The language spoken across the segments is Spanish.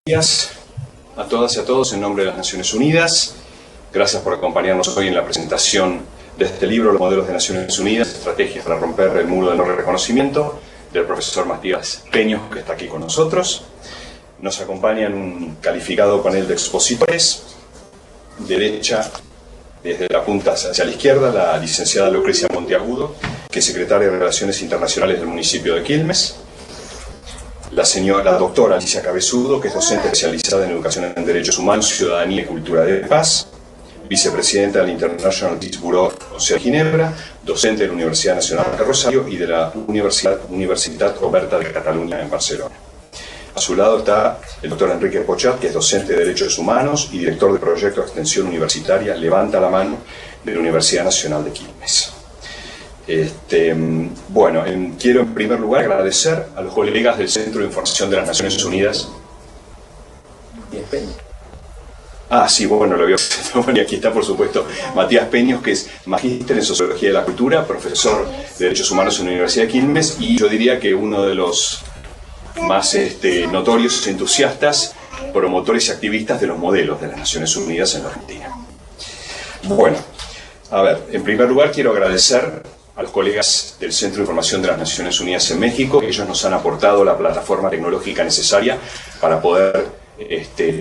Días a todas y a todos en nombre de las Naciones Unidas. Gracias por acompañarnos hoy en la presentación de este libro, Los modelos de Naciones Unidas, estrategias para romper el muro de no reconocimiento, del profesor Matías Peños, que está aquí con nosotros. Nos acompañan un calificado panel de expositores. Derecha, desde la punta hacia la izquierda, la licenciada Lucrecia Monteagudo, que es secretaria de Relaciones Internacionales del municipio de Quilmes. La doctora Alicia Cabezudo, que es docente especializada en Educación en Derechos Humanos, Ciudadanía y Cultura de Paz, vicepresidenta del International Peace Bureau de Ginebra, docente de la Universidad Nacional de Rosario y de la Universitat Oberta de Cataluña en Barcelona. A su lado está el doctor Enrique Pochat, que es docente de Derechos Humanos y director del proyecto de extensión universitaria Levanta la Mano de la Universidad Nacional de Quilmes. Quiero en primer lugar agradecer a los colegas del Centro de Información de las Naciones Unidas. Sí, bueno, lo veo. Y aquí está, por supuesto, Matías Peños, que es magíster en Sociología de la Cultura, profesor de Derechos Humanos en la Universidad de Quilmes, y yo diría que uno de los más notorios entusiastas, promotores y activistas de los modelos de las Naciones Unidas en la Argentina. Bueno, a ver, en primer lugar quiero agradecer a los colegas del Centro de Información de las Naciones Unidas en México, que ellos nos han aportado la plataforma tecnológica necesaria para poder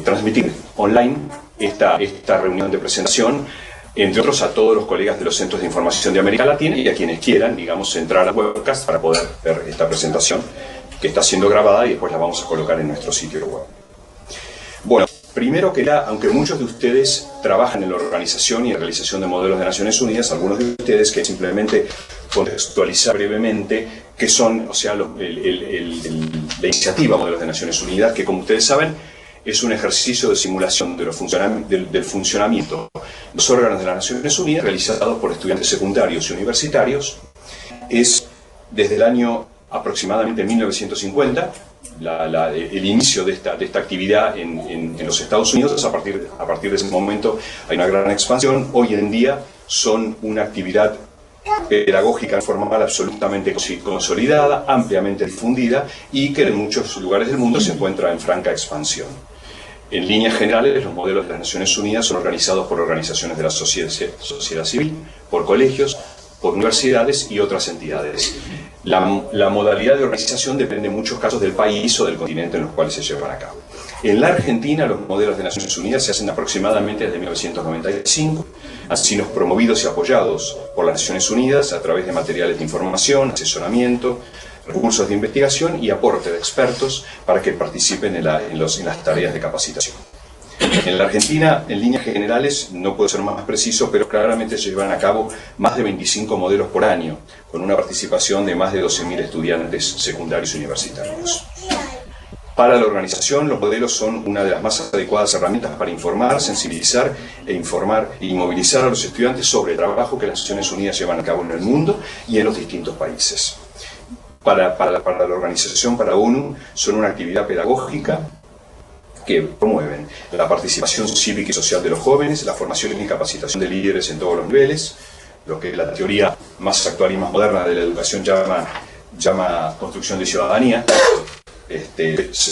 transmitir online esta reunión de presentación, entre otros a todos los colegas de los Centros de Información de América Latina y a quienes quieran, digamos, entrar al webcast para poder ver esta presentación que está siendo grabada y después la vamos a colocar en nuestro sitio web. Bueno, primero que nada, aunque muchos de ustedes trabajan en la organización y en realización de modelos de Naciones Unidas, algunos de ustedes que simplemente contextualizar brevemente qué son, o sea, la iniciativa Modelos de Naciones Unidas, que como ustedes saben es un ejercicio de simulación del funcionamiento de los órganos de las Naciones Unidas realizados por estudiantes secundarios y universitarios. Es desde el año aproximadamente 1950, el inicio de esta actividad en los Estados Unidos. A partir de ese momento hay una gran expansión. Hoy en día son una actividad pedagógica formal absolutamente consolidada, ampliamente difundida y que en muchos lugares del mundo se encuentra en franca expansión. En líneas generales, los modelos de las Naciones Unidas son organizados por organizaciones de la sociedad civil, por colegios, por universidades y otras entidades. La modalidad de organización depende en muchos casos del país o del continente en los cuales se llevan a cabo. En la Argentina, los modelos de Naciones Unidas se hacen aproximadamente desde 1995, han sido promovidos y apoyados por las Naciones Unidas a través de materiales de información, asesoramiento, recursos de investigación y aporte de expertos para que participen en las tareas de capacitación. En la Argentina, en líneas generales, no puedo ser más preciso, pero claramente se llevan a cabo más de 25 modelos por año, con una participación de más de 12.000 estudiantes secundarios y universitarios. Para la organización, los modelos son una de las más adecuadas herramientas para informar, sensibilizar y movilizar a los estudiantes sobre el trabajo que las Naciones Unidas llevan a cabo en el mundo y en los distintos países. Para la organización, para la ONU, son una actividad pedagógica que promueven la participación cívica y social de los jóvenes, la formación y capacitación de líderes en todos los niveles, lo que la teoría más actual y más moderna de la educación llama construcción de ciudadanía,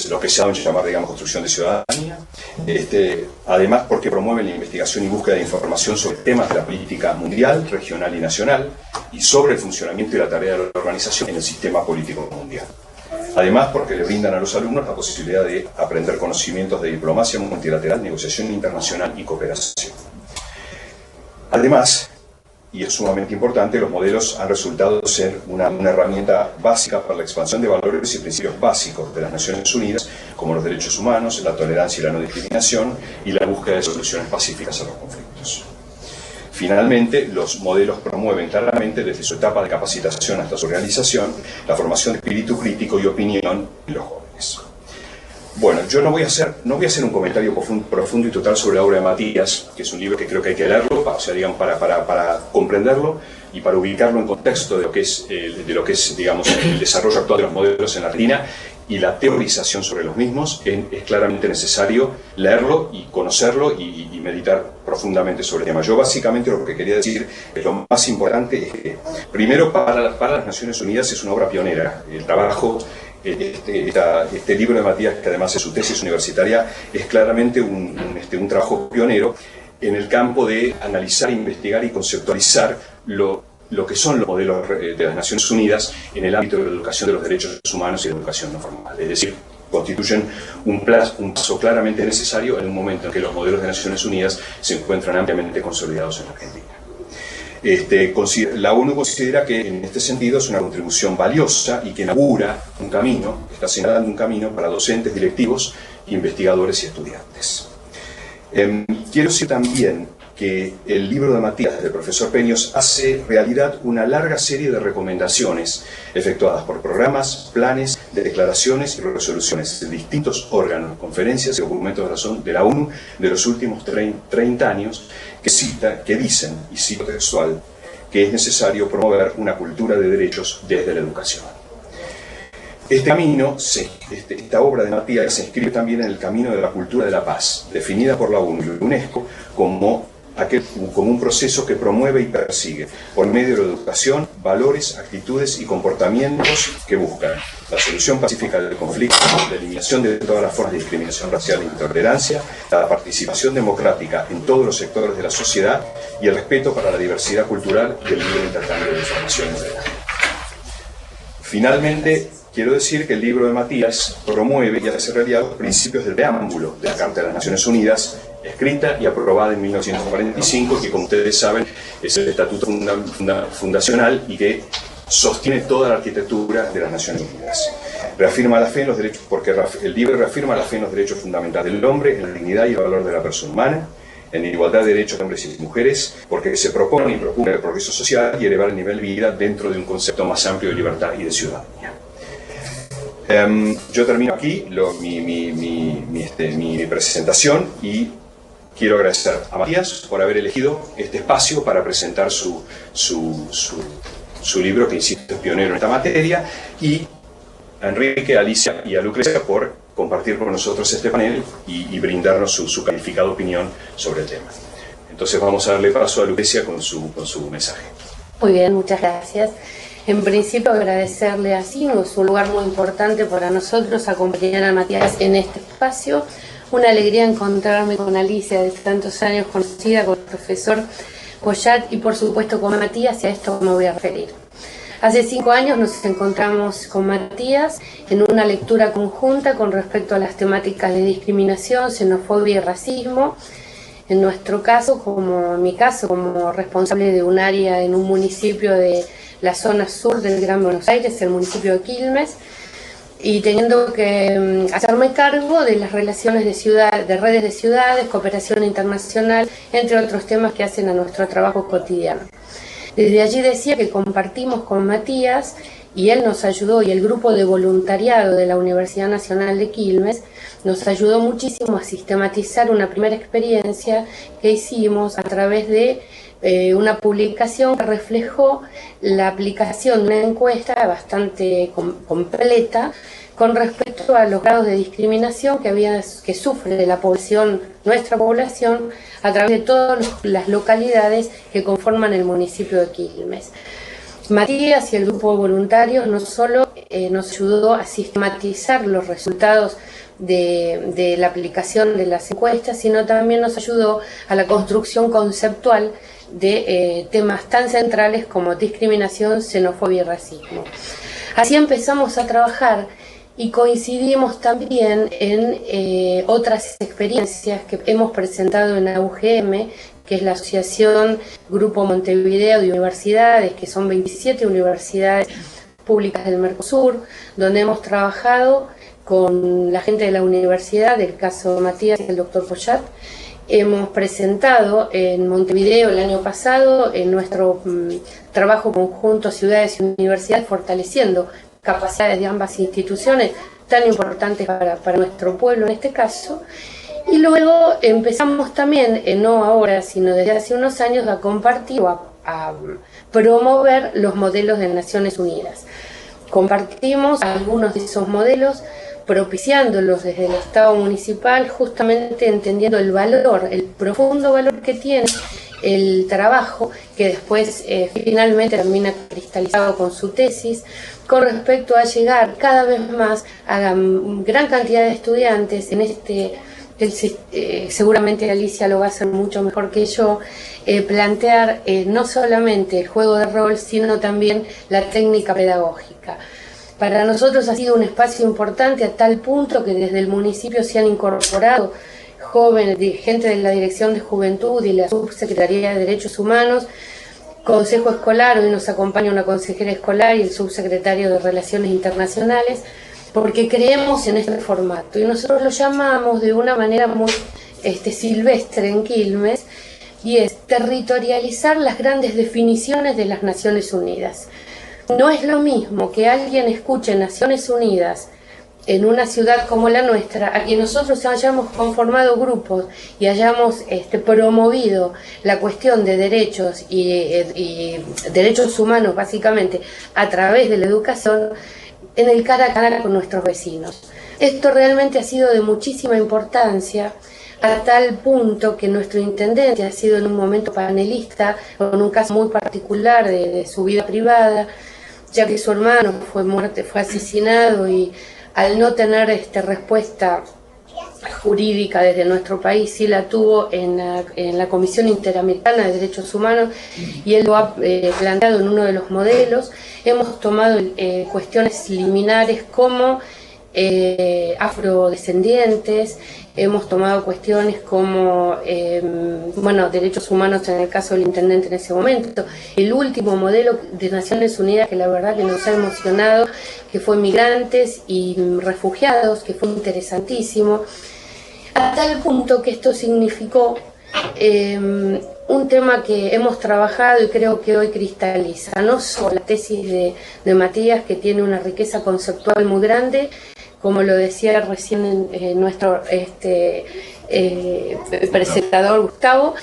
lo que se ha llamar, digamos, construcción de ciudadanía. Además, porque promueven la investigación y búsqueda de información sobre temas de la política mundial, regional y nacional, y sobre el funcionamiento y la tarea de la organización en el sistema político mundial. Además, porque le brindan a los alumnos la posibilidad de aprender conocimientos de diplomacia multilateral, negociación internacional y cooperación. Además, y es sumamente importante, los modelos han resultado ser una herramienta básica para la expansión de valores y principios básicos de las Naciones Unidas, como los derechos humanos, la tolerancia y la no discriminación, y la búsqueda de soluciones pacíficas a los conflictos. Finalmente, los modelos promueven claramente, desde su etapa de capacitación hasta su realización, la formación de espíritu crítico y opinión en los jóvenes. Bueno, yo no voy a hacer un comentario profundo y total sobre la obra de Matías, que es un libro que creo que hay que leerlo, para comprenderlo y para ubicarlo en contexto de lo que es, digamos, el desarrollo actual de los modelos en la Argentina y la teorización sobre los mismos. Es claramente necesario leerlo y conocerlo y meditar profundamente sobre el tema. Yo básicamente lo que quería decir es lo más importante es que, primero, para las Naciones Unidas es una obra pionera. El trabajo Este libro de Matías, que además es su tesis universitaria, es claramente un trabajo pionero en el campo de analizar, investigar y conceptualizar lo que son los modelos de las Naciones Unidas en el ámbito de la educación de los derechos humanos y de la educación no formal. Es decir, constituyen un paso claramente necesario en un momento en que los modelos de Naciones Unidas se encuentran ampliamente consolidados en la Argentina. La ONU considera que en este sentido es una contribución valiosa y que inaugura un camino, está señalando un camino para docentes, directivos, investigadores y estudiantes. Quiero decir también que el libro de Matías, del profesor Peños, hace realidad una larga serie de recomendaciones efectuadas por programas, planes, declaraciones y resoluciones de distintos órganos, conferencias y documentos de la ONU de los últimos 30 años que dicen, y cito textual, que es necesario promover una cultura de derechos desde la educación. Esta obra de Matías se inscribe también en el camino de la cultura de la paz, definida por la ONU y la UNESCO como un proceso que promueve y persigue, por medio de la educación, valores, actitudes y comportamientos que buscan la solución pacífica del conflicto, la eliminación de todas las formas de discriminación racial e intolerancia, la participación democrática en todos los sectores de la sociedad y el respeto para la diversidad cultural y el libre intercambio de información entre la gente. Finalmente, quiero decir que el libro de Matías promueve y hace realidad los principios del preámbulo de la Carta de las Naciones Unidas, escrita y aprobada en 1945, que, como ustedes saben, es el estatuto fundacional y que sostiene toda la arquitectura de las Naciones Unidas. Reafirma la fe en los derechos, porque el libro reafirma la fe en los derechos fundamentales del hombre, en la dignidad y el valor de la persona humana, en la igualdad de derechos de hombres y mujeres, porque se propone y procura el progreso social y elevar el nivel de vida dentro de un concepto más amplio de libertad y de ciudadanía. Yo termino aquí mi presentación y quiero agradecer a Matías por haber elegido este espacio para presentar su libro, que insisto es pionero en esta materia, y a Enrique, a Alicia y a Lucrecia por compartir con nosotros este panel y brindarnos su calificada opinión sobre el tema. Entonces vamos a darle paso a Lucrecia con su mensaje. Muy bien, muchas gracias. En principio agradecerle a CINU, es un lugar muy importante para nosotros acompañar a Matías en este espacio. Una alegría encontrarme con Alicia, de tantos años conocida, con el profesor Poyat y por supuesto con Matías, y a esto me voy a referir. Hace 5 años nos encontramos con Matías en una lectura conjunta con respecto a las temáticas de discriminación, xenofobia y racismo. En nuestro caso, en mi caso, como responsable de un área en un municipio de la zona sur del Gran Buenos Aires, el municipio de Quilmes, y teniendo que hacerme cargo de las relaciones de redes de ciudades, cooperación internacional, entre otros temas que hacen a nuestro trabajo cotidiano. Desde allí decía que compartimos con Matías, y él nos ayudó, y el grupo de voluntariado de la Universidad Nacional de Quilmes nos ayudó muchísimo a sistematizar una primera experiencia que hicimos a través de una publicación que reflejó la aplicación de una encuesta bastante completa con respecto a los grados de discriminación que sufre la población, nuestra población, a través de todas las localidades que conforman el municipio de Quilmes. Matías y el grupo de voluntarios no solo nos ayudó a sistematizar los resultados de la aplicación de las encuestas, sino también nos ayudó a la construcción conceptual de temas tan centrales como discriminación, xenofobia y racismo. Así empezamos a trabajar y coincidimos también en otras experiencias que hemos presentado en la UGM, que es la Asociación Grupo Montevideo de Universidades, que son 27 universidades públicas del Mercosur, donde hemos trabajado con la gente de la universidad, del caso Matías y el doctor Poyat. Hemos presentado en Montevideo el año pasado en nuestro trabajo conjunto Ciudades y Universidades, fortaleciendo capacidades de ambas instituciones tan importantes para nuestro pueblo en este caso. Y luego empezamos también, no ahora, sino desde hace unos años, a compartir o a promover los modelos de Naciones Unidas. Compartimos algunos de esos modelos, propiciándolos desde el Estado municipal, justamente entendiendo el valor, el profundo valor que tiene el trabajo que después finalmente termina cristalizado con su tesis, con respecto a llegar cada vez más a gran cantidad de estudiantes en seguramente Alicia lo va a hacer mucho mejor que yo, plantear no solamente el juego de rol, sino también la técnica pedagógica. Para nosotros ha sido un espacio importante a tal punto que desde el municipio se han incorporado jóvenes, gente de la Dirección de Juventud y la Subsecretaría de Derechos Humanos, Consejo Escolar, hoy nos acompaña una consejera escolar y el subsecretario de Relaciones Internacionales, porque creemos en este formato y nosotros lo llamamos de una manera muy silvestre en Quilmes, y es territorializar las grandes definiciones de las Naciones Unidas. No es lo mismo que alguien escuche Naciones Unidas en una ciudad como la nuestra, a que nosotros hayamos conformado grupos y hayamos promovido la cuestión de derechos y derechos humanos básicamente a través de la educación en el cara a cara con nuestros vecinos. Esto realmente ha sido de muchísima importancia, a tal punto que nuestro intendente ha sido en un momento panelista con un caso muy particular de su vida privada, ya que su hermano fue asesinado, y al no tener respuesta jurídica desde nuestro país, sí la tuvo en la Comisión Interamericana de Derechos Humanos, y él lo ha planteado en uno de los modelos. Hemos tomado cuestiones liminares como afrodescendientes, hemos tomado cuestiones como derechos humanos en el caso del intendente en ese momento. El último modelo de Naciones Unidas que la verdad que nos ha emocionado, que fue migrantes y refugiados, que fue interesantísimo, a tal punto que esto significó un tema que hemos trabajado y creo que hoy cristaliza, no solo la tesis de Matías, que tiene una riqueza conceptual muy grande, como lo decía recién nuestro presentador Gustavo,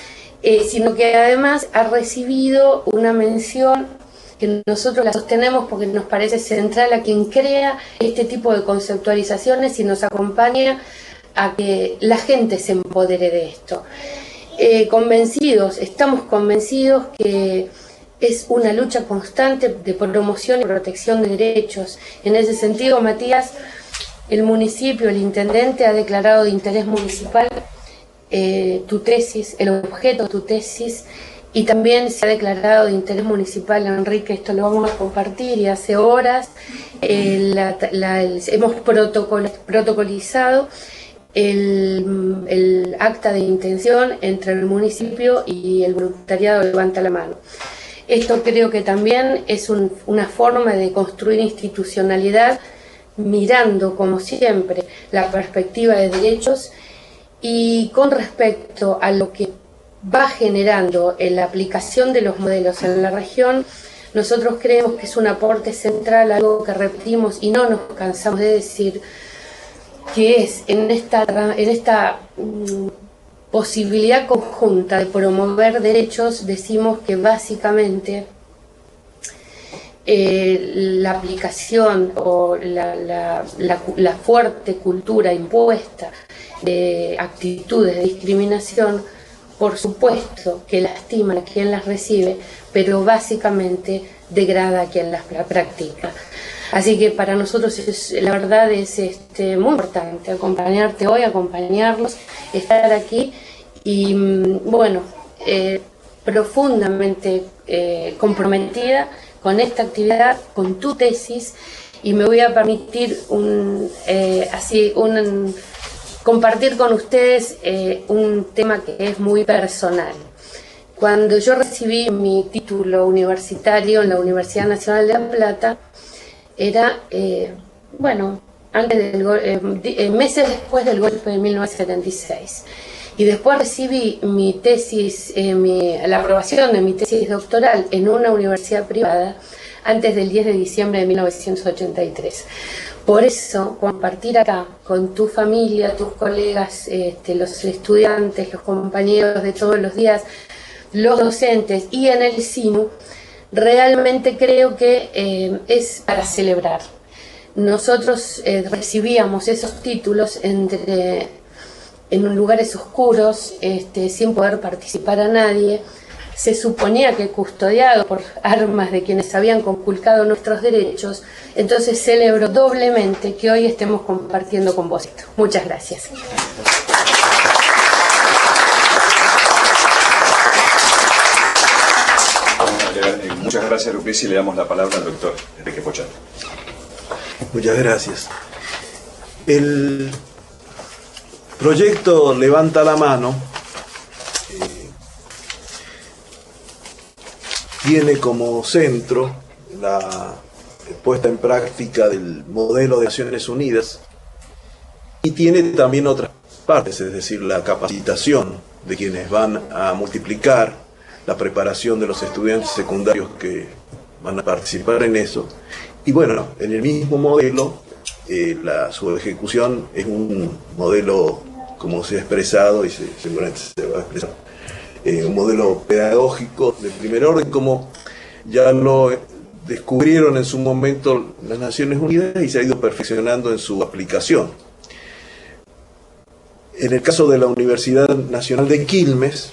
sino que además ha recibido una mención que nosotros la sostenemos porque nos parece central a quien crea este tipo de conceptualizaciones y nos acompaña a que la gente se empodere de esto. Estamos convencidos que es una lucha constante de promoción y protección de derechos. En ese sentido, Matías, el municipio, el intendente ha declarado de interés municipal tu tesis, el objeto de tu tesis, y también se ha declarado de interés municipal, Enrique, esto lo vamos a compartir, y hace horas hemos protocolizado el acta de intención entre el municipio y el voluntariado Levanta la Mano. Esto creo que también es una forma de construir institucionalidad, mirando, como siempre, la perspectiva de derechos, y con respecto a lo que va generando en la aplicación de los modelos en la región, nosotros creemos que es un aporte central, algo que repetimos y no nos cansamos de decir, que es en esta posibilidad conjunta de promover derechos, decimos que básicamente la aplicación o la fuerte cultura impuesta de actitudes de discriminación, por supuesto que lastima a quien las recibe, pero básicamente degrada a quien las practica. Así que para nosotros la verdad es muy importante acompañarte hoy, acompañarlos, estar aquí y profundamente comprometida con esta actividad, con tu tesis, y me voy a permitir compartir con ustedes un tema que es muy personal. Cuando yo recibí mi título universitario en la Universidad Nacional de La Plata, era, meses después del golpe de 1976. Y después recibí mi tesis, la aprobación de mi tesis doctoral en una universidad privada antes del 10 de diciembre de 1983. Por eso, compartir acá con tu familia, tus colegas, los estudiantes, los compañeros de todos los días, los docentes y en el SINU, realmente creo que es para celebrar. Nosotros recibíamos esos títulos en lugares oscuros, sin poder participar a nadie, se suponía que custodiado por armas de quienes habían conculcado nuestros derechos. Entonces celebro doblemente que hoy estemos compartiendo con vos esto. Muchas gracias. Muchas gracias, Lucrecia, y le damos la palabra al doctor Enrique Pochati. Muchas gracias. El proyecto Levanta la Mano tiene como centro la puesta en práctica del modelo de Naciones Unidas y tiene también otras partes, es decir, la capacitación de quienes van a multiplicar la preparación de los estudiantes secundarios que van a participar en eso. Y bueno, en el mismo modelo, su ejecución es un modelo, como se ha expresado y seguramente se va a expresar, un modelo pedagógico de primer orden, como ya lo descubrieron en su momento las Naciones Unidas y se ha ido perfeccionando en su aplicación. En el caso de la Universidad Nacional de Quilmes,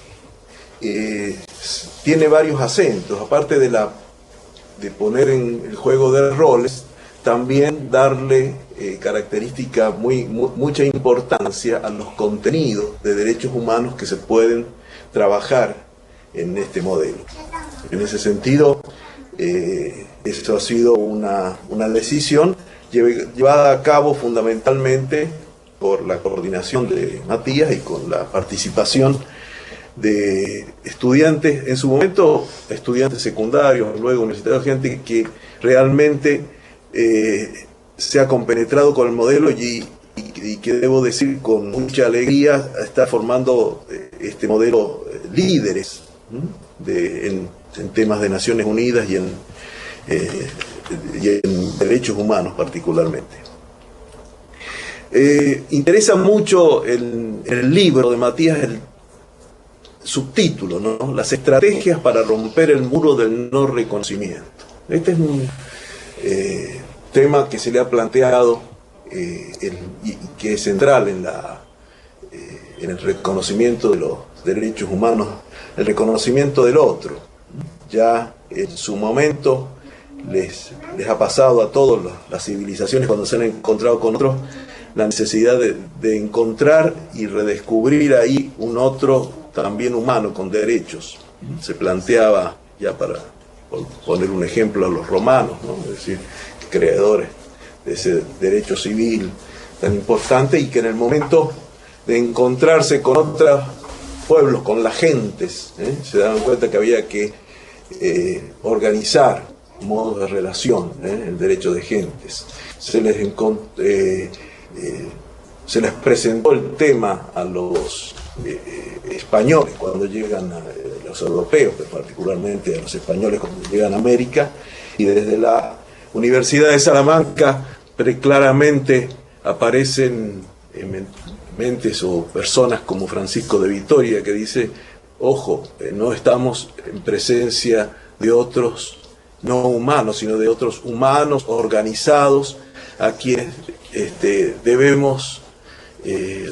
tiene varios acentos, aparte de poner en el juego de roles, también darle característica, mucha importancia a los contenidos de derechos humanos que se pueden trabajar en este modelo. En ese sentido, eso ha sido una decisión llevada a cabo fundamentalmente por la coordinación de Matías y con la participación de estudiantes, en su momento estudiantes secundarios, luego universitarios, gente que realmente se ha compenetrado con el modelo y que debo decir con mucha alegría está formando este modelo líderes en temas de Naciones Unidas y en derechos humanos particularmente. Interesa mucho el libro de Matías, el subtítulo, ¿no? Las estrategias para romper el muro del no reconocimiento. Este es un tema que se le ha planteado y que es central en el reconocimiento de los derechos humanos, el reconocimiento del otro. Ya en su momento les ha pasado a todas las civilizaciones cuando se han encontrado con otros la necesidad de encontrar y redescubrir ahí un otro también humano, con derechos. Se planteaba, ya para poner un ejemplo, a los romanos, ¿no? Es decir, creadores de ese derecho civil tan importante, y que en el momento de encontrarse con otros pueblos, con las gentes, se daban cuenta que había que organizar modos de relación, el derecho de gentes. Se les presentó el tema a los españoles cuando llegan a los europeos, pero particularmente a los españoles cuando llegan a América, y desde la Universidad de Salamanca claramente aparecen mentes o personas como Francisco de Vitoria, que dice: ojo, no estamos en presencia de otros no humanos, sino de otros humanos organizados a quienes debemos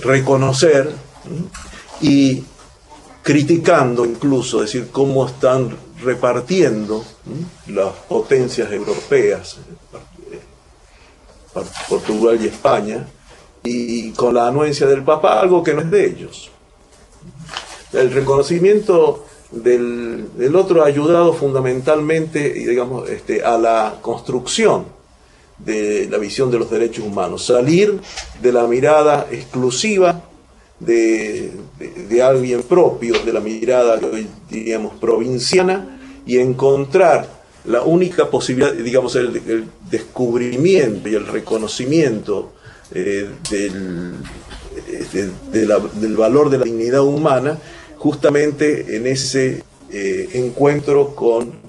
reconocer, y criticando incluso, decir, cómo están repartiendo las potencias europeas, Portugal y España, y con la anuencia del Papa, algo que no es de ellos. El reconocimiento del otro ha ayudado fundamentalmente, digamos, a la construcción de la visión de los derechos humanos, salir de la mirada exclusiva de alguien propio, de la mirada que hoy diríamos provinciana, y encontrar la única posibilidad, digamos, el descubrimiento y el reconocimiento del valor de la dignidad humana, justamente en ese encuentro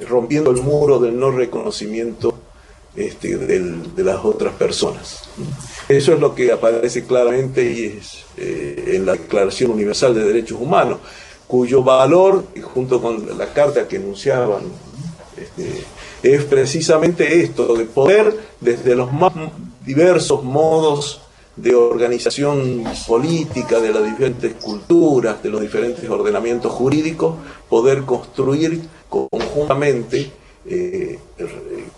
rompiendo el muro del no reconocimiento de las otras personas. Eso es lo que aparece claramente y es en la Declaración Universal de Derechos Humanos, cuyo valor, junto con la carta que enunciaban, es precisamente esto, de poder, desde los más diversos modos de organización política, de las diferentes culturas, de los diferentes ordenamientos jurídicos, poder construir conjuntamente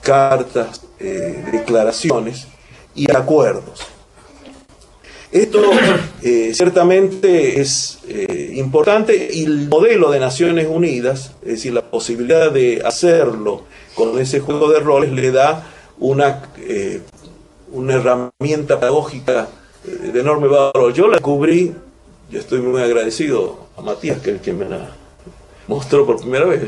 cartas, declaraciones y acuerdos. Esto ciertamente es importante, y el modelo de Naciones Unidas, es decir, la posibilidad de hacerlo con ese juego de roles, le da una herramienta pedagógica de enorme valor. Yo la descubrí, yo estoy muy agradecido a Matías, que es el que me la mostró por primera vez.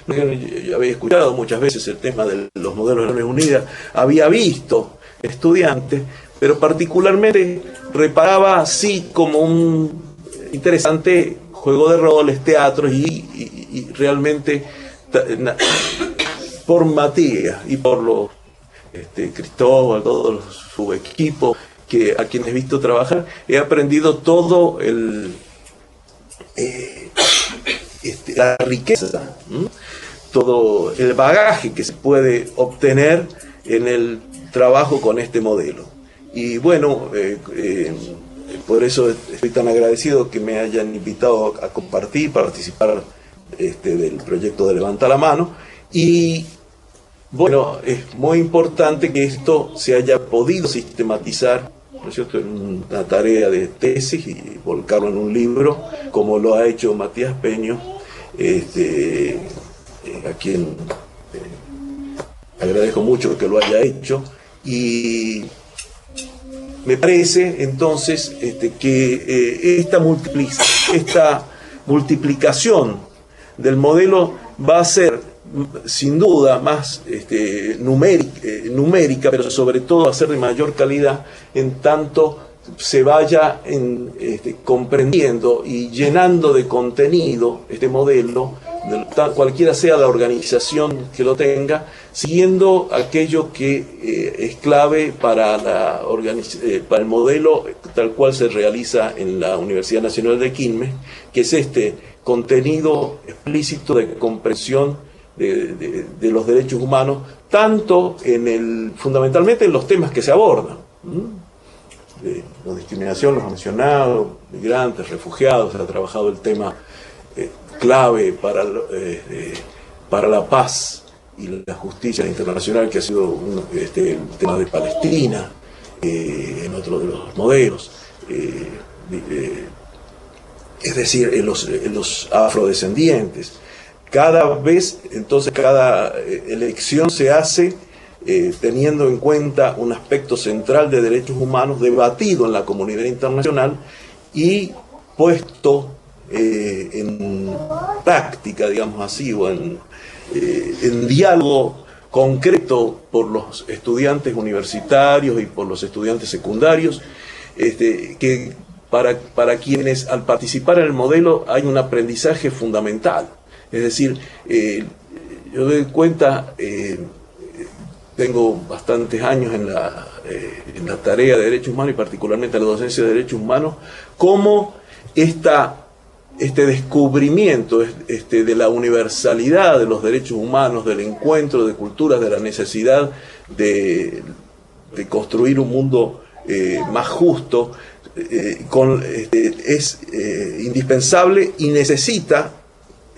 Yo había escuchado muchas veces el tema de los modelos de Naciones Unidas, había visto estudiantes, pero particularmente reparaba así como un interesante juego de roles, teatros, y realmente por Matías y por los Cristóbal, todo su equipo, a quienes he visto trabajar, he aprendido todo la riqueza, todo el bagaje que se puede obtener en el trabajo con este modelo. Y bueno, por eso estoy tan agradecido que me hayan invitado a compartir, participar del proyecto de Levanta la Mano. Y bueno, es muy importante que esto se haya podido sistematizar, ¿no es cierto?, en una tarea de tesis y volcarlo en un libro, como lo ha hecho Matías Peño, a quien agradezco mucho que lo haya hecho. Y me parece entonces que esta multiplicación del modelo va a ser sin duda más numérica, pero sobre todo va a ser de mayor calidad, en tanto se vaya comprendiendo y llenando de contenido este modelo, cualquiera sea la organización que lo tenga, siguiendo aquello que es clave para el modelo tal cual se realiza en la Universidad Nacional de Quilmes, que es este contenido explícito de comprensión de los derechos humanos, tanto fundamentalmente en los temas que se abordan. La discriminación los ha mencionado, migrantes, refugiados, se ha trabajado el tema clave para la paz y la justicia internacional, que ha sido el tema de Palestina, en otro de los modelos, es decir, en los afrodescendientes. Cada vez, entonces, cada elección se hace teniendo en cuenta un aspecto central de derechos humanos debatido en la comunidad internacional y puesto en práctica, digamos así, o en diálogo concreto por los estudiantes universitarios y por los estudiantes secundarios, que para quienes al participar en el modelo hay un aprendizaje fundamental. Es decir, yo doy cuenta, tengo bastantes años en la tarea de derechos humanos y particularmente en la docencia de derechos humanos, cómo este descubrimiento de la universalidad de los derechos humanos, del encuentro de culturas, de la necesidad de construir un mundo más justo, es indispensable y necesita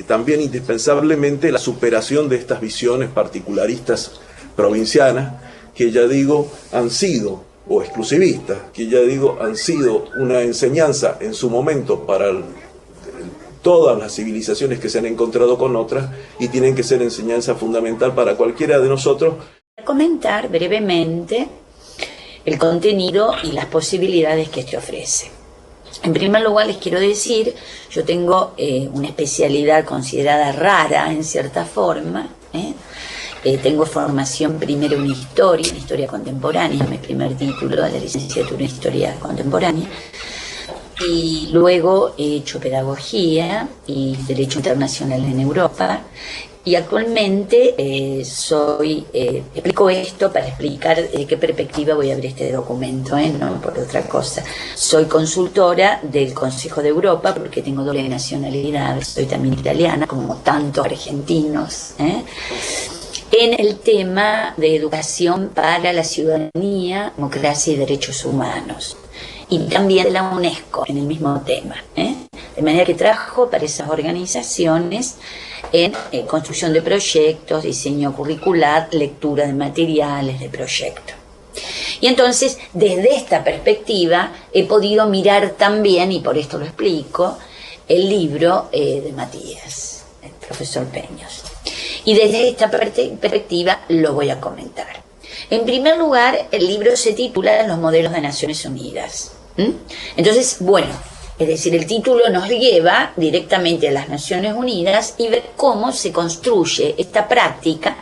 también indispensablemente la superación de estas visiones particularistas provincianas, que ya digo han sido, o exclusivistas, que ya digo han sido una enseñanza en su momento para todas las civilizaciones que se han encontrado con otras, y tienen que ser enseñanza fundamental para cualquiera de nosotros. Comentar brevemente el contenido y las posibilidades que este ofrece. En primer lugar, les quiero decir, yo tengo una especialidad considerada rara en cierta forma. Tengo formación primero en historia contemporánea, mi primer título de la licenciatura en historia contemporánea, y luego he hecho pedagogía y derecho internacional en Europa, y actualmente explico esto para explicar de qué perspectiva voy a ver este documento, no por otra cosa. Soy consultora del Consejo de Europa porque tengo doble nacionalidad, soy también italiana, como tantos argentinos, en el tema de educación para la ciudadanía, democracia y derechos humanos. y también de la UNESCO en el mismo tema, de manera que trabajo para esas organizaciones en construcción de proyectos, diseño curricular, lectura de materiales, de proyectos. Y entonces, desde esta perspectiva, he podido mirar también, y por esto lo explico, el libro de Matías, el profesor Peños. Y desde esta perspectiva lo voy a comentar. En primer lugar, el libro se titula Los modelos de Naciones Unidas. Entonces, bueno, es decir, el título nos lleva directamente a las Naciones Unidas y ver cómo se construye esta práctica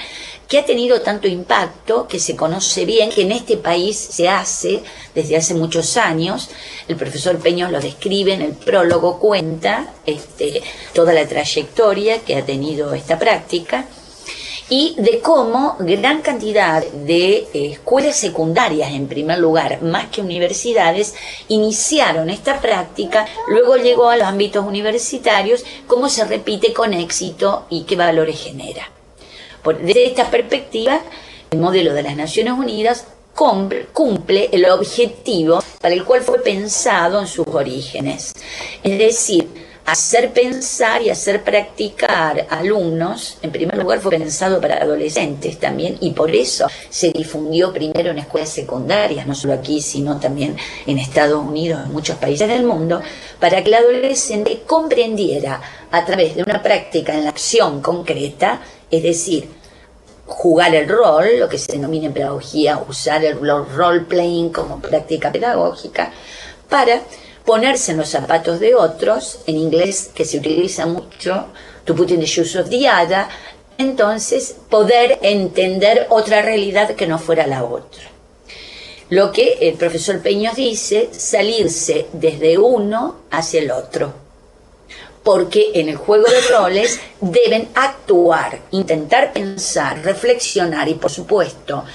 que ha tenido tanto impacto, que se conoce bien, que en este país se hace desde hace muchos años. El profesor Peños lo describe en el prólogo, cuenta toda la trayectoria que ha tenido esta práctica y de cómo gran cantidad de escuelas secundarias, en primer lugar, más que universidades, iniciaron esta práctica, luego llegó a los ámbitos universitarios, cómo se repite con éxito y qué valores genera. Desde esta perspectiva, el modelo de las Naciones Unidas cumple el objetivo para el cual fue pensado en sus orígenes. Es decir, hacer pensar y hacer practicar alumnos, en primer lugar fue pensado para adolescentes también, y por eso se difundió primero en escuelas secundarias, no solo aquí, sino también en Estados Unidos, en muchos países del mundo, para que el adolescente comprendiera a través de una práctica en la acción concreta, es decir, jugar el rol, lo que se denomina en pedagogía, usar el role-playing como práctica pedagógica, para ponerse en los zapatos de otros, en inglés que se utiliza mucho, to put in the shoes of the other, entonces poder entender otra realidad que no fuera la otra. Lo que el profesor Peños dice, salirse desde uno hacia el otro. Porque en el juego de roles deben actuar, intentar pensar, reflexionar y, por supuesto,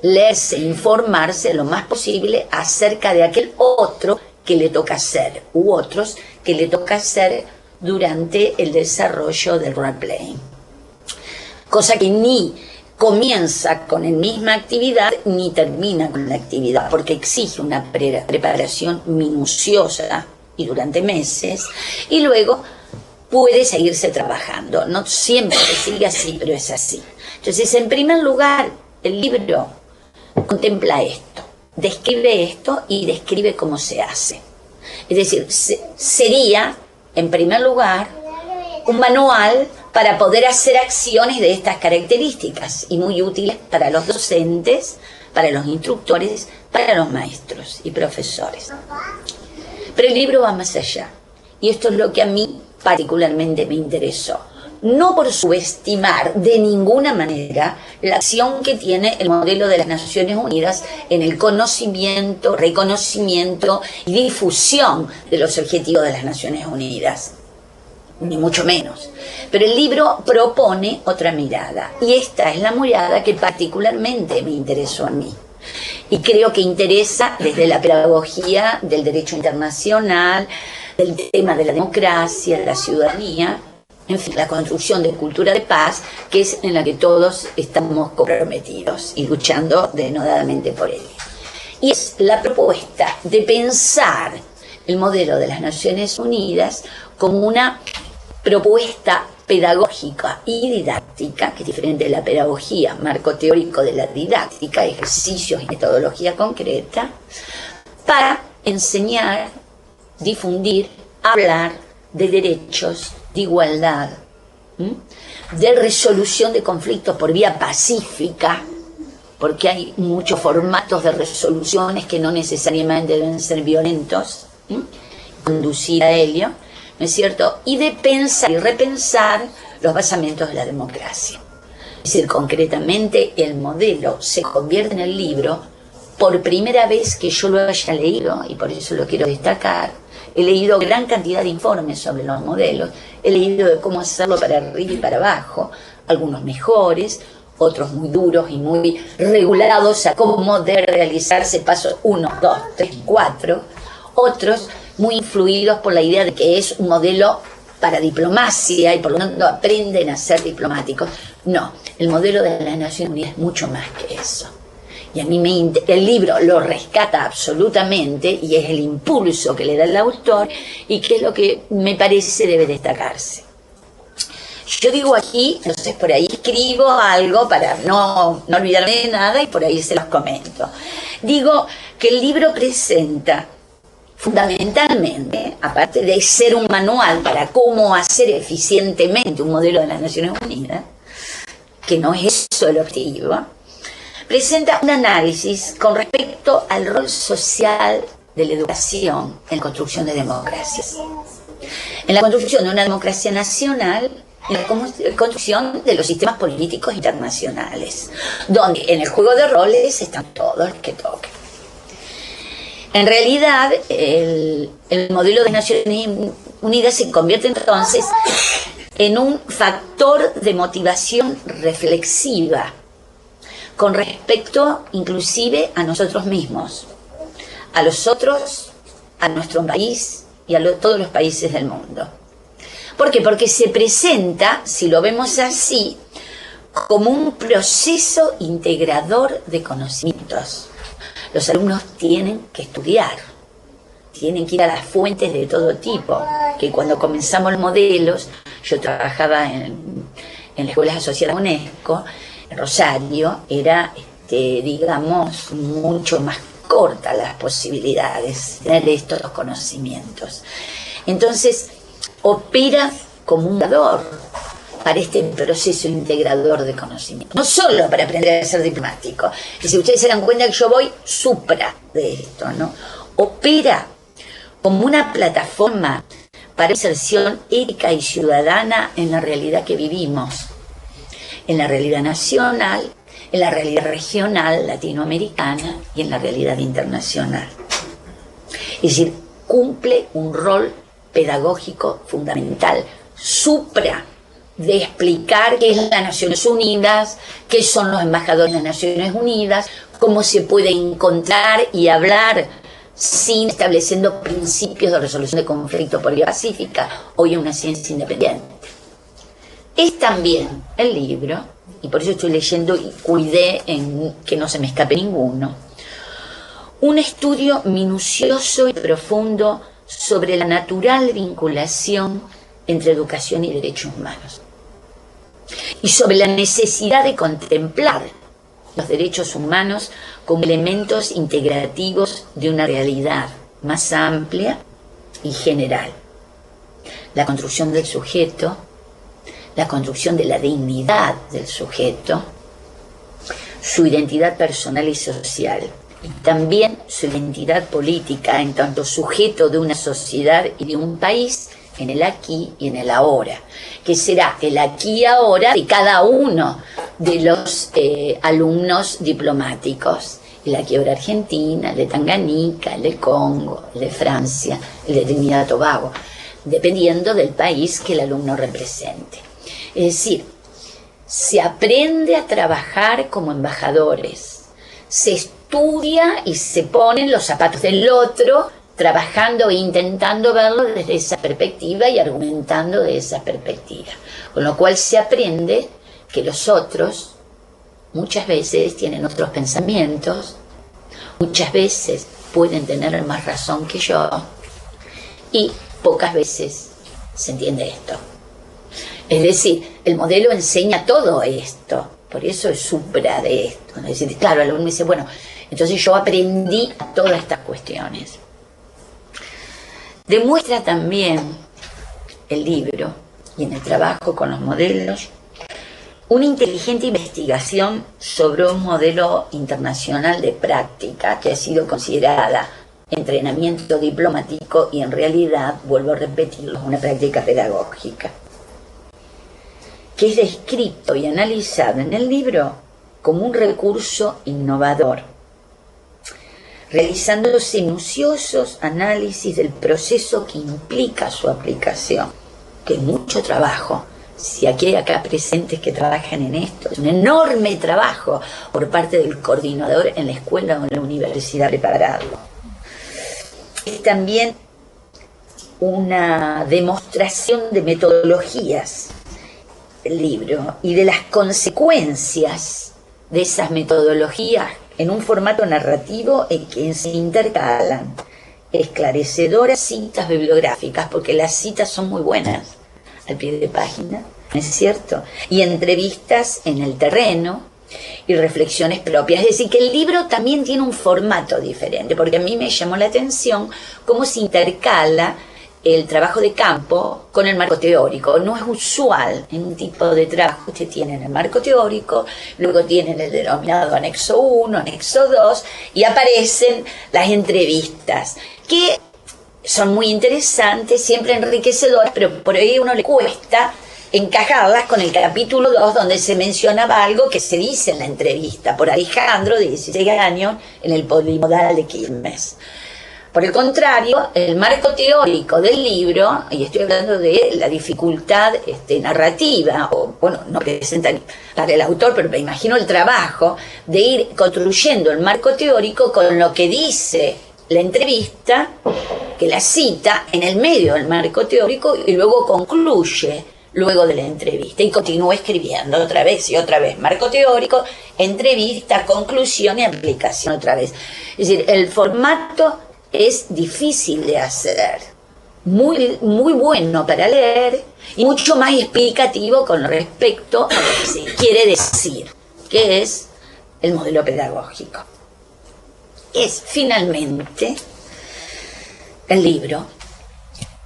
leerse, informarse lo más posible acerca de aquel otro que le toca ser, u otros que le toca ser durante el desarrollo del role-playing. Cosa que ni comienza con la misma actividad ni termina con la actividad, porque exige una preparación minuciosa y durante meses, y luego puede seguirse trabajando. No siempre sigue así, pero es así. Entonces, en primer lugar, el libro contempla esto, describe esto y describe cómo se hace. Es decir, sería, en primer lugar, un manual para poder hacer acciones de estas características y muy útiles para los docentes, para los instructores, para los maestros y profesores. Pero el libro va más allá, y esto es lo que a mí particularmente me interesó. No por subestimar de ninguna manera la acción que tiene el modelo de las Naciones Unidas en el conocimiento, reconocimiento y difusión de los objetivos de las Naciones Unidas, ni mucho menos. Pero el libro propone otra mirada, y esta es la mirada que particularmente me interesó a mí. Y creo que interesa desde la pedagogía del derecho internacional, del tema de la democracia, de la ciudadanía, en fin, la construcción de cultura de paz, que es en la que todos estamos comprometidos y luchando denodadamente por ello. Y es la propuesta de pensar el modelo de las Naciones Unidas como una propuesta pedagógica y didáctica, que es diferente de la pedagogía, marco teórico de la didáctica, ejercicios y metodología concreta, para enseñar, difundir, hablar de derechos, de igualdad, de resolución de conflictos por vía pacífica, porque hay muchos formatos de resoluciones que no necesariamente deben ser violentos, conducir a ello, ¿no es cierto? Y de pensar y repensar los basamentos de la democracia. Es decir, concretamente, el modelo se convierte en el libro por primera vez que yo lo haya leído, y por eso lo quiero destacar. He leído gran cantidad de informes sobre los modelos, he leído de cómo hacerlo para arriba y para abajo, algunos mejores, otros muy duros y muy regulados a cómo debe realizarse pasos 1, 2, 3, 4, otros muy influidos por la idea de que es un modelo para diplomacia y por lo tanto aprenden a ser diplomáticos. No, el modelo de las Naciones Unidas es mucho más que eso. y a mí el libro lo rescata absolutamente y es el impulso que le da el autor y que es lo que me parece debe destacarse. Yo digo aquí, entonces por ahí escribo algo para no olvidarme de nada y por ahí se los comento. Digo que el libro presenta fundamentalmente, aparte de ser un manual para cómo hacer eficientemente un modelo de las Naciones Unidas, que no es eso el objetivo, presenta un análisis con respecto al rol social de la educación en la construcción de democracias. En la construcción de una democracia nacional, en la construcción de los sistemas políticos internacionales, donde en el juego de roles están todos los que toquen. En realidad, el modelo de Naciones Unidas se convierte entonces en un factor de motivación reflexiva con respecto inclusive a nosotros mismos, a los otros, a nuestro país y a todos los países del mundo. ¿Por qué? Porque se presenta, si lo vemos así, como un proceso integrador de conocimientos. Los alumnos tienen que estudiar, tienen que ir a las fuentes de todo tipo, que cuando comenzamos los modelos, yo trabajaba en la Escuela Asociada UNESCO, en Rosario, era, digamos, mucho más corta las posibilidades de tener estos conocimientos. Entonces, opera como un dador para este proceso integrador de conocimiento. No solo para aprender a ser diplomático. Y si ustedes se dan cuenta que yo voy supra de esto, ¿no? Opera como una plataforma para inserción ética y ciudadana en la realidad que vivimos, en la realidad nacional, en la realidad regional latinoamericana y en la realidad internacional. Es decir, cumple un rol pedagógico fundamental, supra de explicar qué es las Naciones Unidas, qué son los embajadores de las Naciones Unidas, cómo se puede encontrar y hablar sin estableciendo principios de resolución de conflictos por vía pacífica. Hoy es una ciencia independiente. Es también el libro, y por eso estoy leyendo y cuidé en que no se me escape ninguno, un estudio minucioso y profundo sobre la natural vinculación entre educación y derechos humanos y sobre la necesidad de contemplar los derechos humanos como elementos integrativos de una realidad más amplia y general. La construcción del sujeto, la construcción de la dignidad del sujeto, su identidad personal y social, y también su identidad política en tanto sujeto de una sociedad y de un país en el aquí y en el ahora, que será el aquí y ahora de cada uno de los alumnos diplomáticos, el aquí ahora Argentina, el de Tanganica, el de Congo, el de Francia, el de Trinidad y Tobago, dependiendo del país que el alumno represente. Es decir, se aprende a trabajar como embajadores, se estudia y se ponen los zapatos del otro, trabajando e intentando verlo desde esa perspectiva y argumentando de esa perspectiva. Con lo cual se aprende que los otros muchas veces tienen otros pensamientos, muchas veces pueden tener más razón que yo y pocas veces se entiende esto. Es decir, el modelo enseña todo esto, por eso es supra de esto. Es decir, claro, el alumno dice, bueno, entonces yo aprendí todas estas cuestiones. Demuestra también el libro y en el trabajo con los modelos una inteligente investigación sobre un modelo internacional de práctica que ha sido considerada entrenamiento diplomático y en realidad, vuelvo a repetirlo, una práctica pedagógica, que es descrito y analizado en el libro como un recurso innovador, realizándose minuciosos análisis del proceso que implica su aplicación, que es mucho trabajo. Si aquí hay acá presentes que trabajan en esto, es un enorme trabajo por parte del coordinador en la escuela o en la universidad prepararlo. Es también una demostración de metodologías el libro y de las consecuencias de esas metodologías en un formato narrativo en que se intercalan esclarecedoras citas bibliográficas, porque las citas son muy buenas al pie de página, ¿no es cierto? Y entrevistas en el terreno y reflexiones propias. Es decir, que el libro también tiene un formato diferente, porque a mí me llamó la atención cómo se intercala el trabajo de campo con el marco teórico. No es usual en un tipo de trabajo. Usted tiene el marco teórico, luego tienen el denominado anexo 1, anexo 2, y aparecen las entrevistas, que son muy interesantes, siempre enriquecedoras, pero por ahí a uno le cuesta encajarlas con el capítulo 2, donde se mencionaba algo que se dice en la entrevista por Alejandro, de 16 años, en el Polimodal de Quilmes. Por el contrario, el marco teórico del libro, y estoy hablando de la dificultad narrativa, o bueno, no presenta para el autor, pero me imagino el trabajo de ir construyendo el marco teórico con lo que dice la entrevista, que la cita en el medio del marco teórico y luego concluye luego de la entrevista y continúa escribiendo otra vez y otra vez. Marco teórico, entrevista, conclusión y aplicación otra vez. Es decir, el formato es difícil de hacer, muy, muy bueno para leer y mucho más explicativo con respecto a lo que se quiere decir, que es el modelo pedagógico. Es finalmente el libro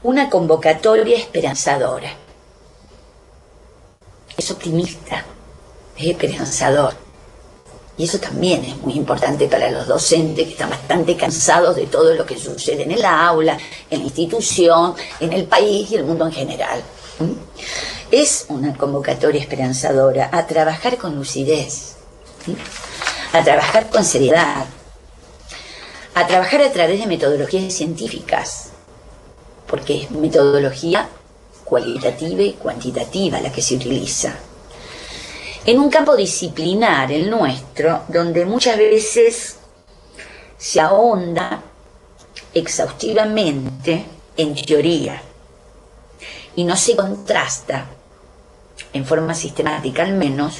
una convocatoria esperanzadora. Es optimista, es esperanzador. Y eso también es muy importante para los docentes que están bastante cansados de todo lo que sucede en el aula, en la institución, en el país y el mundo en general. Es una convocatoria esperanzadora a trabajar con lucidez, a trabajar con seriedad, a trabajar a través de metodologías científicas, porque es metodología cualitativa y cuantitativa la que se utiliza. En un campo disciplinar, el nuestro, donde muchas veces se ahonda exhaustivamente en teoría y no se contrasta, en forma sistemática al menos,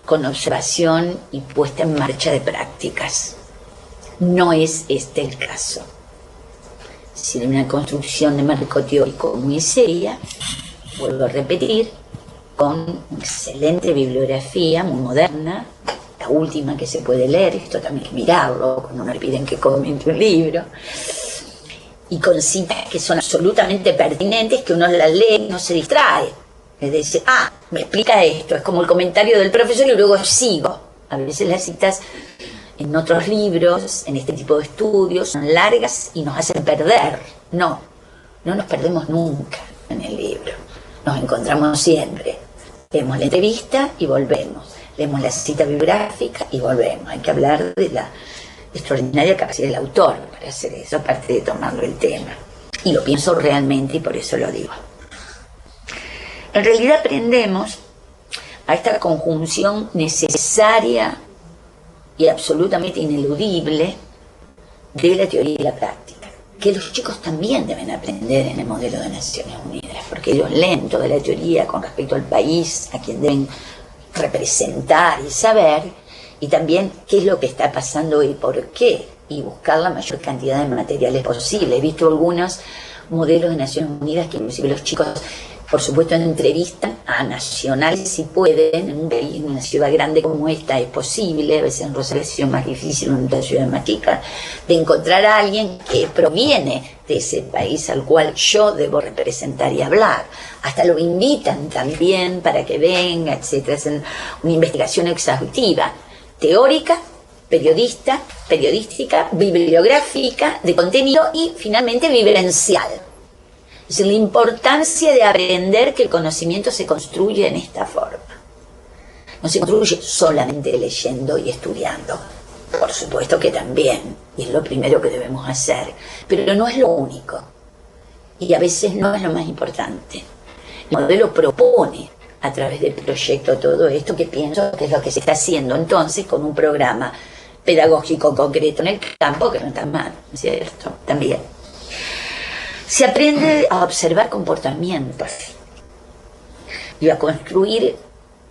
con observación y puesta en marcha de prácticas. No es este el caso. Es decir, una construcción de marco teórico muy seria, vuelvo a repetir, con excelente bibliografía, muy moderna, la última que se puede leer, esto también hay que mirarlo, cuando me piden que comente un libro, y con citas que son absolutamente pertinentes, que uno las lee y no se distrae. Es decir, me explica esto, es como el comentario del profesor y luego sigo. A veces las citas en otros libros, en este tipo de estudios, son largas y nos hacen perder. No nos perdemos nunca en el libro, nos encontramos siempre. Leemos la entrevista y volvemos, leemos la cita bibliográfica y volvemos. Hay que hablar de la extraordinaria capacidad del autor para hacer eso, aparte de tomarlo el tema. Y lo pienso realmente y por eso lo digo. En realidad aprendemos a esta conjunción necesaria y absolutamente ineludible de la teoría y la práctica, que los chicos también deben aprender en el modelo de Naciones Unidas, porque ellos leen toda la teoría con respecto al país, a quien deben representar y saber, y también qué es lo que está pasando y por qué, y buscar la mayor cantidad de materiales posible. He visto algunos modelos de Naciones Unidas que inclusive los chicos, por supuesto, entrevistan a nacionales si pueden. En un país, en una ciudad grande como esta es posible, a veces en Rosario es más difícil, en otra ciudad más chica, de encontrar a alguien que proviene de ese país al cual yo debo representar y hablar. Hasta lo invitan también para que venga, etc. Hacen una investigación exhaustiva, teórica, periodística, bibliográfica, de contenido y finalmente vivencial. Es decir, la importancia de aprender que el conocimiento se construye en esta forma. No se construye solamente leyendo y estudiando. Por supuesto que también, y es lo primero que debemos hacer, pero no es lo único. Y a veces no es lo más importante. El modelo propone a través del proyecto todo esto, que pienso que es lo que se está haciendo entonces con un programa pedagógico concreto en el campo, que no está mal, ¿cierto? También. Se aprende a observar comportamientos y a construir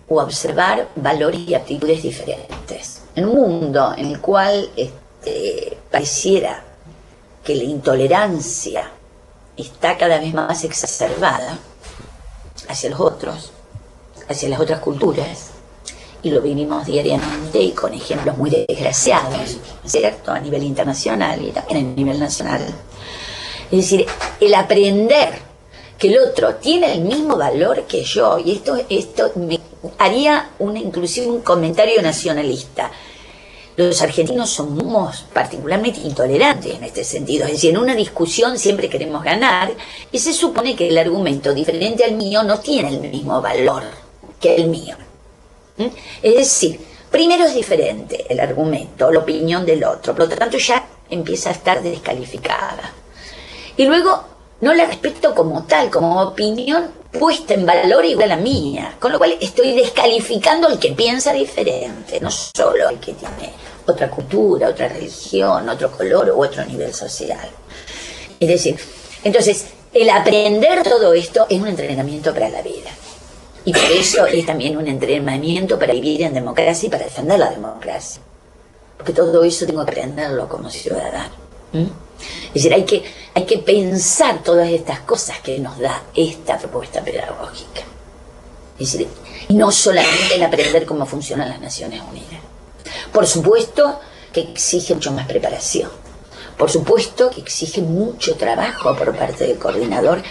o observar valores y actitudes diferentes. En un mundo en el cual pareciera que la intolerancia está cada vez más exacerbada hacia los otros, hacia las otras culturas, y lo vivimos diariamente y con ejemplos muy desgraciados, ¿cierto? A nivel internacional y también a nivel nacional. Es decir, el aprender que el otro tiene el mismo valor que yo, y esto me haría inclusive un comentario nacionalista. Los argentinos somos particularmente intolerantes en este sentido, es decir, en una discusión siempre queremos ganar y se supone que el argumento diferente al mío no tiene el mismo valor que el mío. Es decir, primero es diferente el argumento, la opinión del otro, por lo tanto ya empieza a estar descalificada. Y luego no la respeto como tal, como opinión puesta en valor igual a la mía, con lo cual estoy descalificando al que piensa diferente, no solo al que tiene otra cultura, otra religión, otro color u otro nivel social. Es decir, entonces, el aprender todo esto es un entrenamiento para la vida. Y por eso es también un entrenamiento para vivir en democracia y para defender la democracia. Porque todo eso tengo que aprenderlo como ciudadano. Es decir, hay que pensar todas estas cosas que nos da esta propuesta pedagógica. Es decir, y no solamente en aprender cómo funcionan las Naciones Unidas. Por supuesto que exige mucho más preparación. Por supuesto que exige mucho trabajo por parte del coordinador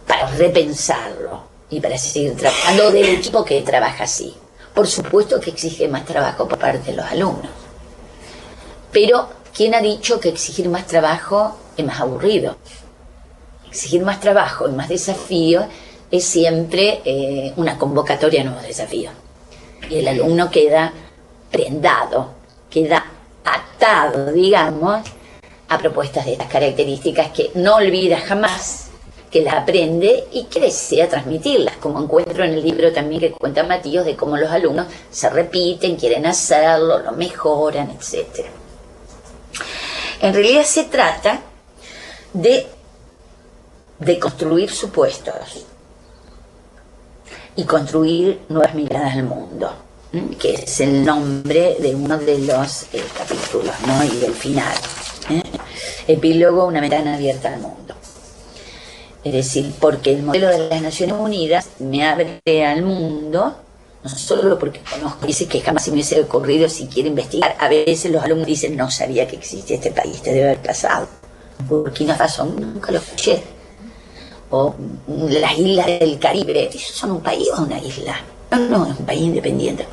para repensarlo y para seguir trabajando del equipo que trabaja así. Por supuesto que exige más trabajo por parte de los alumnos. Pero, ¿quién ha dicho que exigir más trabajo es más aburrido? Exigir más trabajo y más desafío es siempre una convocatoria a nuevos desafíos. Y el alumno queda prendado, queda atado, digamos, a propuestas de estas características que no olvida jamás, que las aprende y que desea transmitirlas, como encuentro en el libro también que cuenta Matías de cómo los alumnos se repiten, quieren hacerlo, lo mejoran, etc. En realidad se trata de construir supuestos y construir nuevas miradas al mundo, que es el nombre de uno de los capítulos, ¿no? Y del final. Epílogo, una ventana abierta al mundo. Es decir, porque el modelo de las Naciones Unidas me abre al mundo, no solo porque conozco, dice que jamás se me hubiese ocurrido siquiera investigar. A veces los alumnos dicen, no sabía que existía este país, te debe haber pasado. Burkina Faso, nunca lo escuché. O las islas del Caribe, ¿esos son un país o una isla? No, es un país independiente.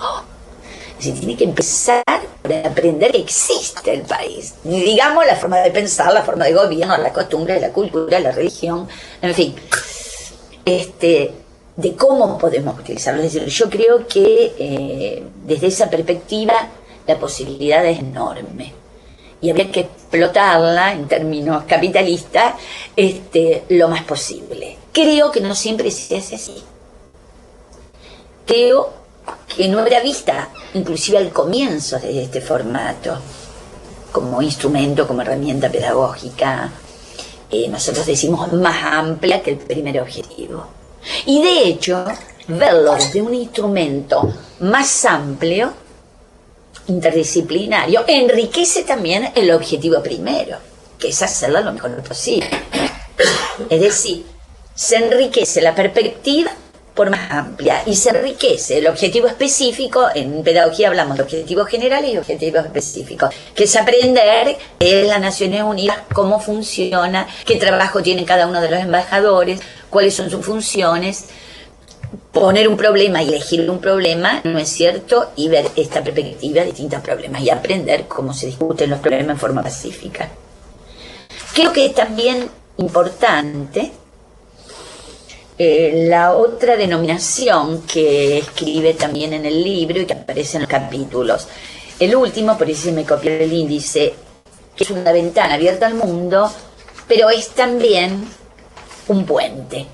Es decir, tiene que empezar por aprender que existe el país. Ni digamos la forma de pensar, la forma de gobierno, la costumbre, la cultura, la religión, en fin. De cómo podemos utilizarlo. Es decir, yo creo que desde esa perspectiva la posibilidad es enorme. Y habría que explotarla en términos capitalistas lo más posible. Creo que no siempre se hace así. Creo que no era vista, inclusive al comienzo de este formato, como instrumento, como herramienta pedagógica, nosotros decimos más amplia que el primer objetivo. Y de hecho, verlo desde un instrumento más amplio, interdisciplinario, enriquece también el objetivo primero, que es hacerlo lo mejor posible. Es decir, se enriquece la perspectiva por más amplia y se enriquece el objetivo específico. En pedagogía hablamos de objetivos generales y objetivos específicos, que es aprender en las Naciones Unidas cómo funciona, qué trabajo tienen cada uno de los embajadores, cuáles son sus funciones. Poner un problema y elegir un problema, ¿no es cierto? Y ver esta perspectiva de distintos problemas y aprender cómo se discuten los problemas en forma pacífica. Creo que es también importante la otra denominación que escribe también en el libro y que aparece en los capítulos. El último, por eso me copié el índice, que es una ventana abierta al mundo, pero es también un puente.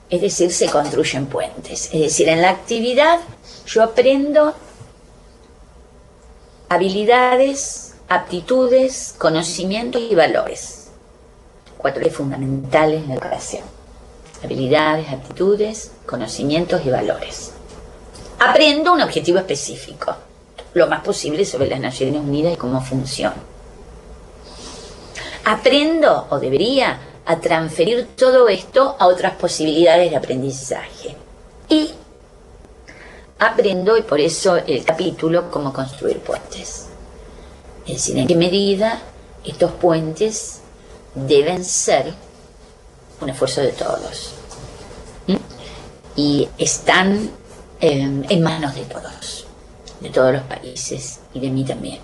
Es decir, se construyen puentes. Es decir, en la actividad yo aprendo habilidades, aptitudes, conocimientos y valores. 4 ejes fundamentales en la educación. Habilidades, aptitudes, conocimientos y valores. Aprendo un objetivo específico. lo más posible sobre las Naciones Unidas y cómo funciona. Aprendo, o debería, a transferir todo esto a otras posibilidades de aprendizaje. Y aprendo, y por eso el capítulo, cómo construir puentes. Es decir, en qué medida estos puentes deben ser un esfuerzo de todos. Y están en manos de todos los países y de mí también.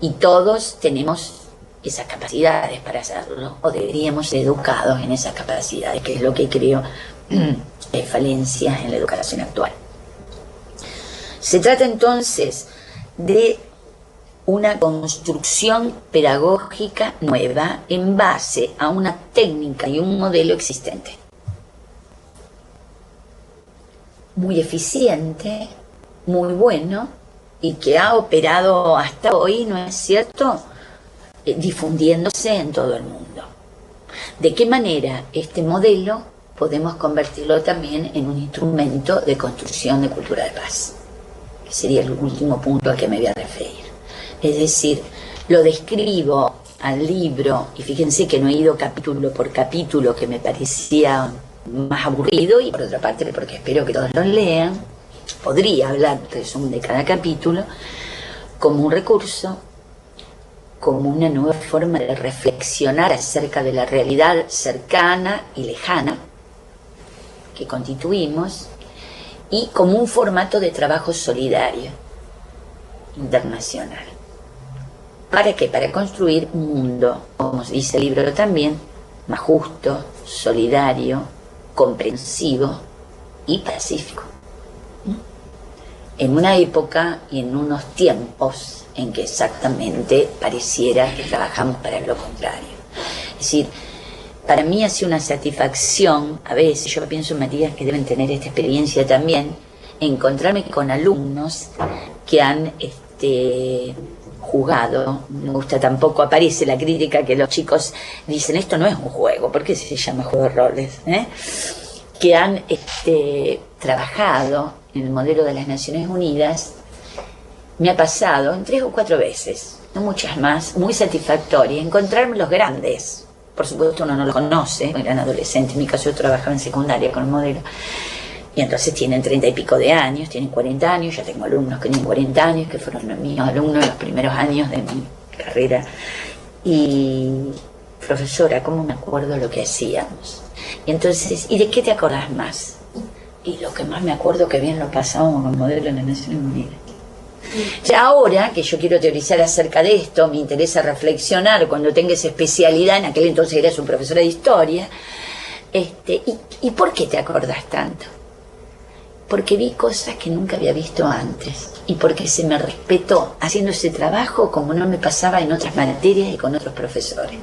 Y todos tenemos esas capacidades para hacerlo, o deberíamos ser educados en esas capacidades, que es lo que creo falencias en la educación actual. Se trata entonces de una construcción pedagógica nueva en base a una técnica y un modelo existente. Muy eficiente, muy bueno, y que ha operado hasta hoy, ¿no es cierto?, difundiéndose en todo el mundo. ¿De qué manera este modelo podemos convertirlo también en un instrumento de construcción de cultura de paz? Que sería el último punto al que me voy a referir. Es decir, lo describo al libro, y fíjense que no he ido capítulo por capítulo, que me parecía más aburrido, y por otra parte porque espero que todos lo lean. Podría hablar resumen de cada capítulo como un recurso, como una nueva forma de reflexionar acerca de la realidad cercana y lejana que constituimos, y como un formato de trabajo solidario internacional. ¿Para qué? Para construir un mundo, como dice el libro también, más justo, solidario, comprensivo y pacífico. En una época y en unos tiempos en que exactamente pareciera que trabajamos para lo contrario. Es decir, para mí ha sido una satisfacción, a veces yo pienso, Matías, que deben tener esta experiencia también, encontrarme con alumnos que han jugado. Me gusta, tampoco aparece la crítica que los chicos dicen, esto no es un juego, ¿por qué se llama juego de roles? Que han trabajado en el modelo de las Naciones Unidas. Me ha pasado en 3 o 4 veces, no muchas más, muy satisfactoria, encontrarme los grandes. Por supuesto uno no los conoce, eran adolescentes, en mi caso yo trabajaba en secundaria con el modelo, y entonces tienen 30 y pico de años, tienen 40 años, ya tengo alumnos que tienen 40 años, que fueron mis alumnos en los primeros años de mi carrera. Y profesora, ¿cómo me acuerdo lo que hacíamos? Y entonces, ¿y de qué te acordás más? Y lo que más me acuerdo, que bien lo pasamos con el modelo de las Naciones Unidas. Ya ahora que yo quiero teorizar acerca de esto, me interesa reflexionar cuando tenga esa especialidad, en aquel entonces eras un profesora de historia, ¿y por qué te acordás tanto? Porque vi cosas que nunca había visto antes, y porque se me respetó haciendo ese trabajo como no me pasaba en otras materias y con otros profesores.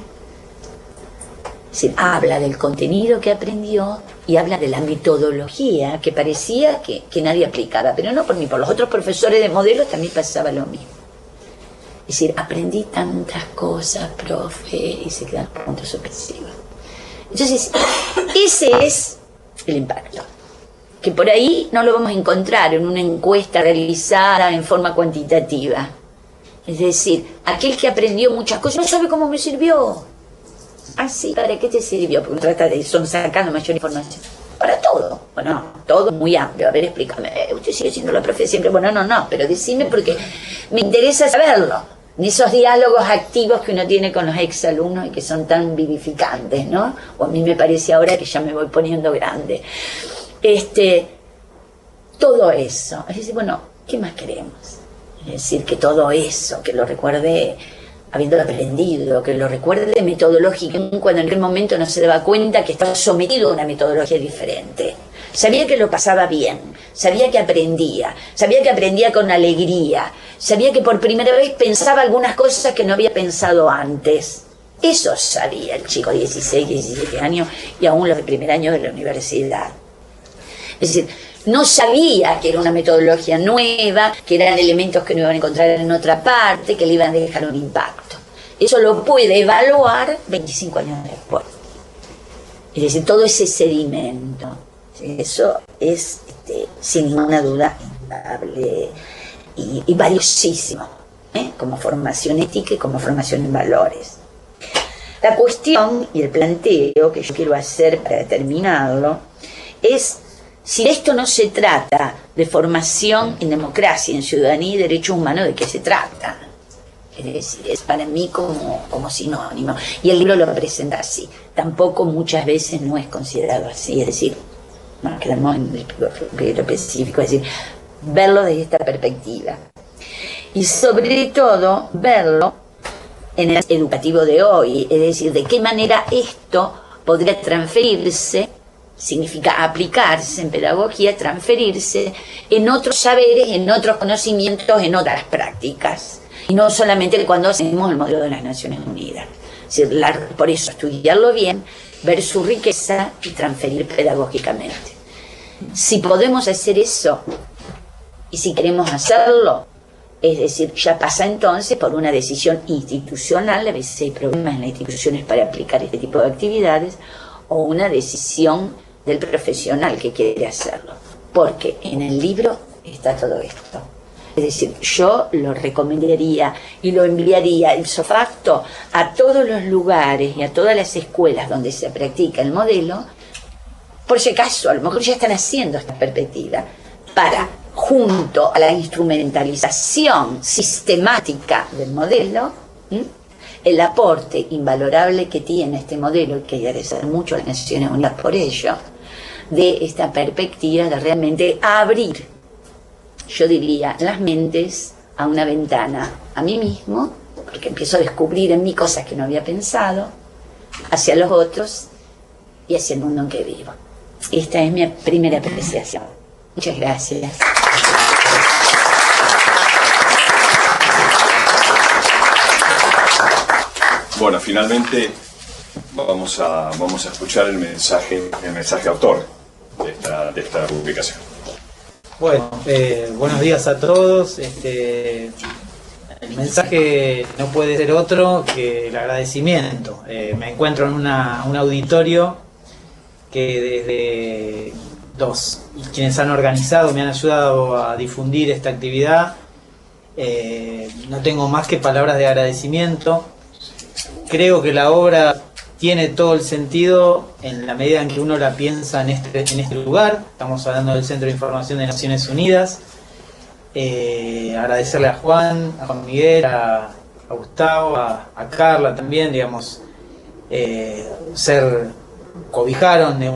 Es decir, habla del contenido que aprendió y habla de la metodología que parecía que nadie aplicaba, pero no por mí, por los otros profesores de modelos también pasaba lo mismo. Es decir, aprendí tantas cosas, profe, y se quedan puntos suspensivos. Entonces, ese es el impacto, que por ahí no lo vamos a encontrar en una encuesta realizada en forma cuantitativa. Es decir, aquel que aprendió muchas cosas no sabe cómo me sirvió. Ah, sí, ¿para qué te sirvió? Porque trata de sacando mayor información. Para todo. Bueno, todo muy amplio. A ver, explícame. Usted sigue siendo la profe siempre. Bueno, no, pero decime porque me interesa saberlo. En esos diálogos activos que uno tiene con los exalumnos y que son tan vivificantes, ¿no? O a mí me parece ahora que ya me voy poniendo grande. Todo eso. Es decir, bueno, ¿qué más queremos? Es decir, que todo eso, que lo recuerde habiéndolo aprendido, que lo recuerde metodológico, cuando en aquel momento no se daba cuenta que estaba sometido a una metodología diferente. Sabía que lo pasaba bien, sabía que aprendía con alegría, sabía que por primera vez pensaba algunas cosas que no había pensado antes. Eso sabía el chico de 16, 17 años y aún los de primer año de la universidad. Es decir, no sabía que era una metodología nueva, que eran elementos que no iban a encontrar en otra parte, que le iban a dejar un impacto. Eso lo puede evaluar 25 años después. Es decir, todo ese sedimento. Eso es, sin ninguna duda, indudable. y valiosísimo, como formación ética y como formación en valores. La cuestión y el planteo que yo quiero hacer para terminarlo es si esto no se trata de formación en democracia, en ciudadanía y derechos humanos, ¿de qué se trata? Es decir, es para mí como sinónimo. Y el libro lo presenta así. Tampoco muchas veces no es considerado así. Es decir, no quedamos en lo específico, es decir, verlo desde esta perspectiva. Y sobre todo, verlo en el educativo de hoy. Es decir, de qué manera esto podría transferirse, significa aplicarse en pedagogía, transferirse en otros saberes, en otros conocimientos, en otras prácticas. Y no solamente cuando hacemos el modelo de las Naciones Unidas. Es decir, por eso estudiarlo bien, ver su riqueza y transferir pedagógicamente. Si podemos hacer eso, y si queremos hacerlo, es decir, ya pasa entonces por una decisión institucional, a veces hay problemas en las instituciones para aplicar este tipo de actividades, o una decisión del profesional que quiere hacerlo. Porque en el libro está todo esto. Es decir, yo lo recomendaría y lo enviaría ipso facto a todos los lugares y a todas las escuelas donde se practica el modelo, por si acaso, a lo mejor ya están haciendo esta perspectiva, para, junto a la instrumentalización sistemática del modelo, el aporte invalorable que tiene este modelo, y que hay que agradecer mucho a las Naciones Unidas por ello, de esta perspectiva de realmente abrir, yo diría, las mentes a una ventana a mí mismo, porque empiezo a descubrir en mí cosas que no había pensado, hacia los otros y hacia el mundo en que vivo. Esta es mi primera apreciación. Muchas gracias. Bueno, finalmente vamos a escuchar el mensaje autor de esta publicación. Bueno, buenos días a todos. El mensaje no puede ser otro que el agradecimiento. Me encuentro en un auditorio que desde quienes han organizado me han ayudado a difundir esta actividad. No tengo más que palabras de agradecimiento. Creo que la obra tiene todo el sentido en la medida en que uno la piensa en este lugar. Estamos hablando del Centro de Información de Naciones Unidas. Agradecerle a Juan Miguel, a Gustavo, a Carla también, digamos, cobijaron de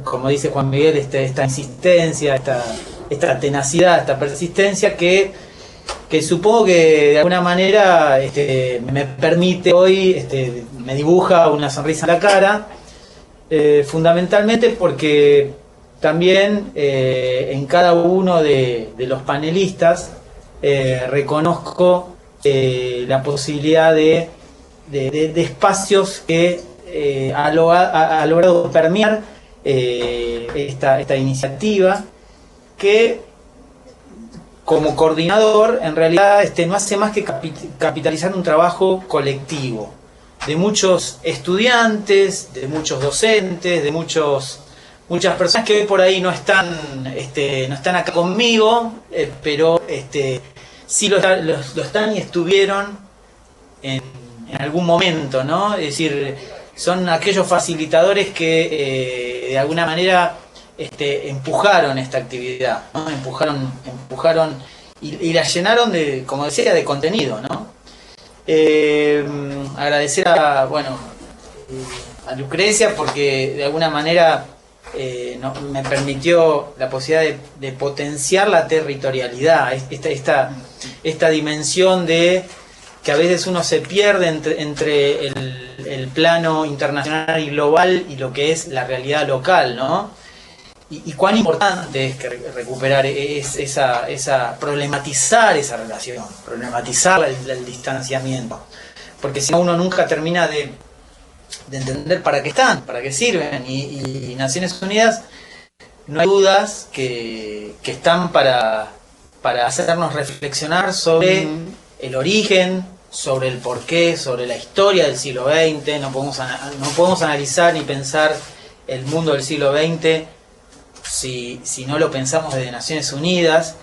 como dice Juan Miguel, esta insistencia, esta tenacidad, esta persistencia que supongo que de alguna manera me permite hoy, me dibuja una sonrisa en la cara, fundamentalmente porque también en cada uno de los panelistas reconozco la posibilidad de espacios que ha logrado permear esta iniciativa, que como coordinador en realidad no hace más que capitalizar un trabajo colectivo de muchos estudiantes, de muchos docentes, de muchas personas que hoy por ahí no están acá conmigo, pero sí lo están y estuvieron en algún momento, ¿no? Es decir, son aquellos facilitadores que de alguna manera empujaron esta actividad, ¿no? Empujaron y la llenaron de, como decía, de contenido, ¿no? Agradecer a Lucrecia porque de alguna manera me permitió la posibilidad de potenciar la territorialidad, esta dimensión de que a veces uno se pierde entre el plano internacional y global y lo que es la realidad local, ¿no? Y cuán importante es que recuperar problematizar esa relación, problematizar el distanciamiento, porque si no uno nunca termina de entender para qué están, para qué sirven, y Naciones Unidas no hay dudas que están para hacernos reflexionar sobre el origen, sobre el porqué, sobre la historia del siglo XX. No podemos analizar ni pensar el mundo del siglo XX si no lo pensamos desde Naciones Unidas,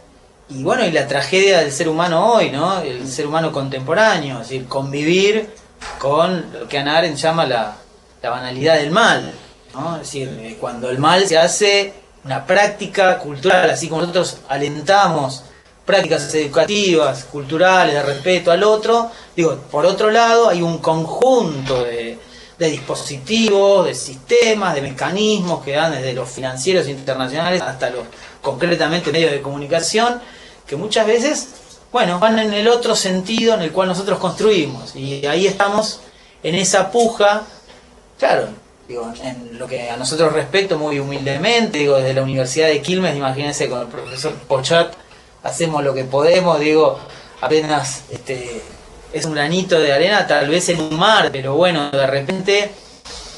y bueno, y la tragedia del ser humano hoy, ¿no? El ser humano contemporáneo, es decir, convivir con lo que Hannah Arendt llama la banalidad del mal, ¿no? Es decir, cuando el mal se hace una práctica cultural, así como nosotros alentamos prácticas educativas, culturales, de respeto al otro, digo, por otro lado hay un conjunto de dispositivos, de sistemas, de mecanismos que dan desde los financieros internacionales hasta los concretamente medios de comunicación, que muchas veces, bueno, van en el otro sentido en el cual nosotros construimos. Y ahí estamos en esa puja, claro, digo, en lo que a nosotros respecto, muy humildemente, digo, desde la Universidad de Quilmes, imagínense, con el profesor Pochat, hacemos lo que podemos, digo, apenas es un granito de arena, tal vez en un mar, pero bueno, de repente,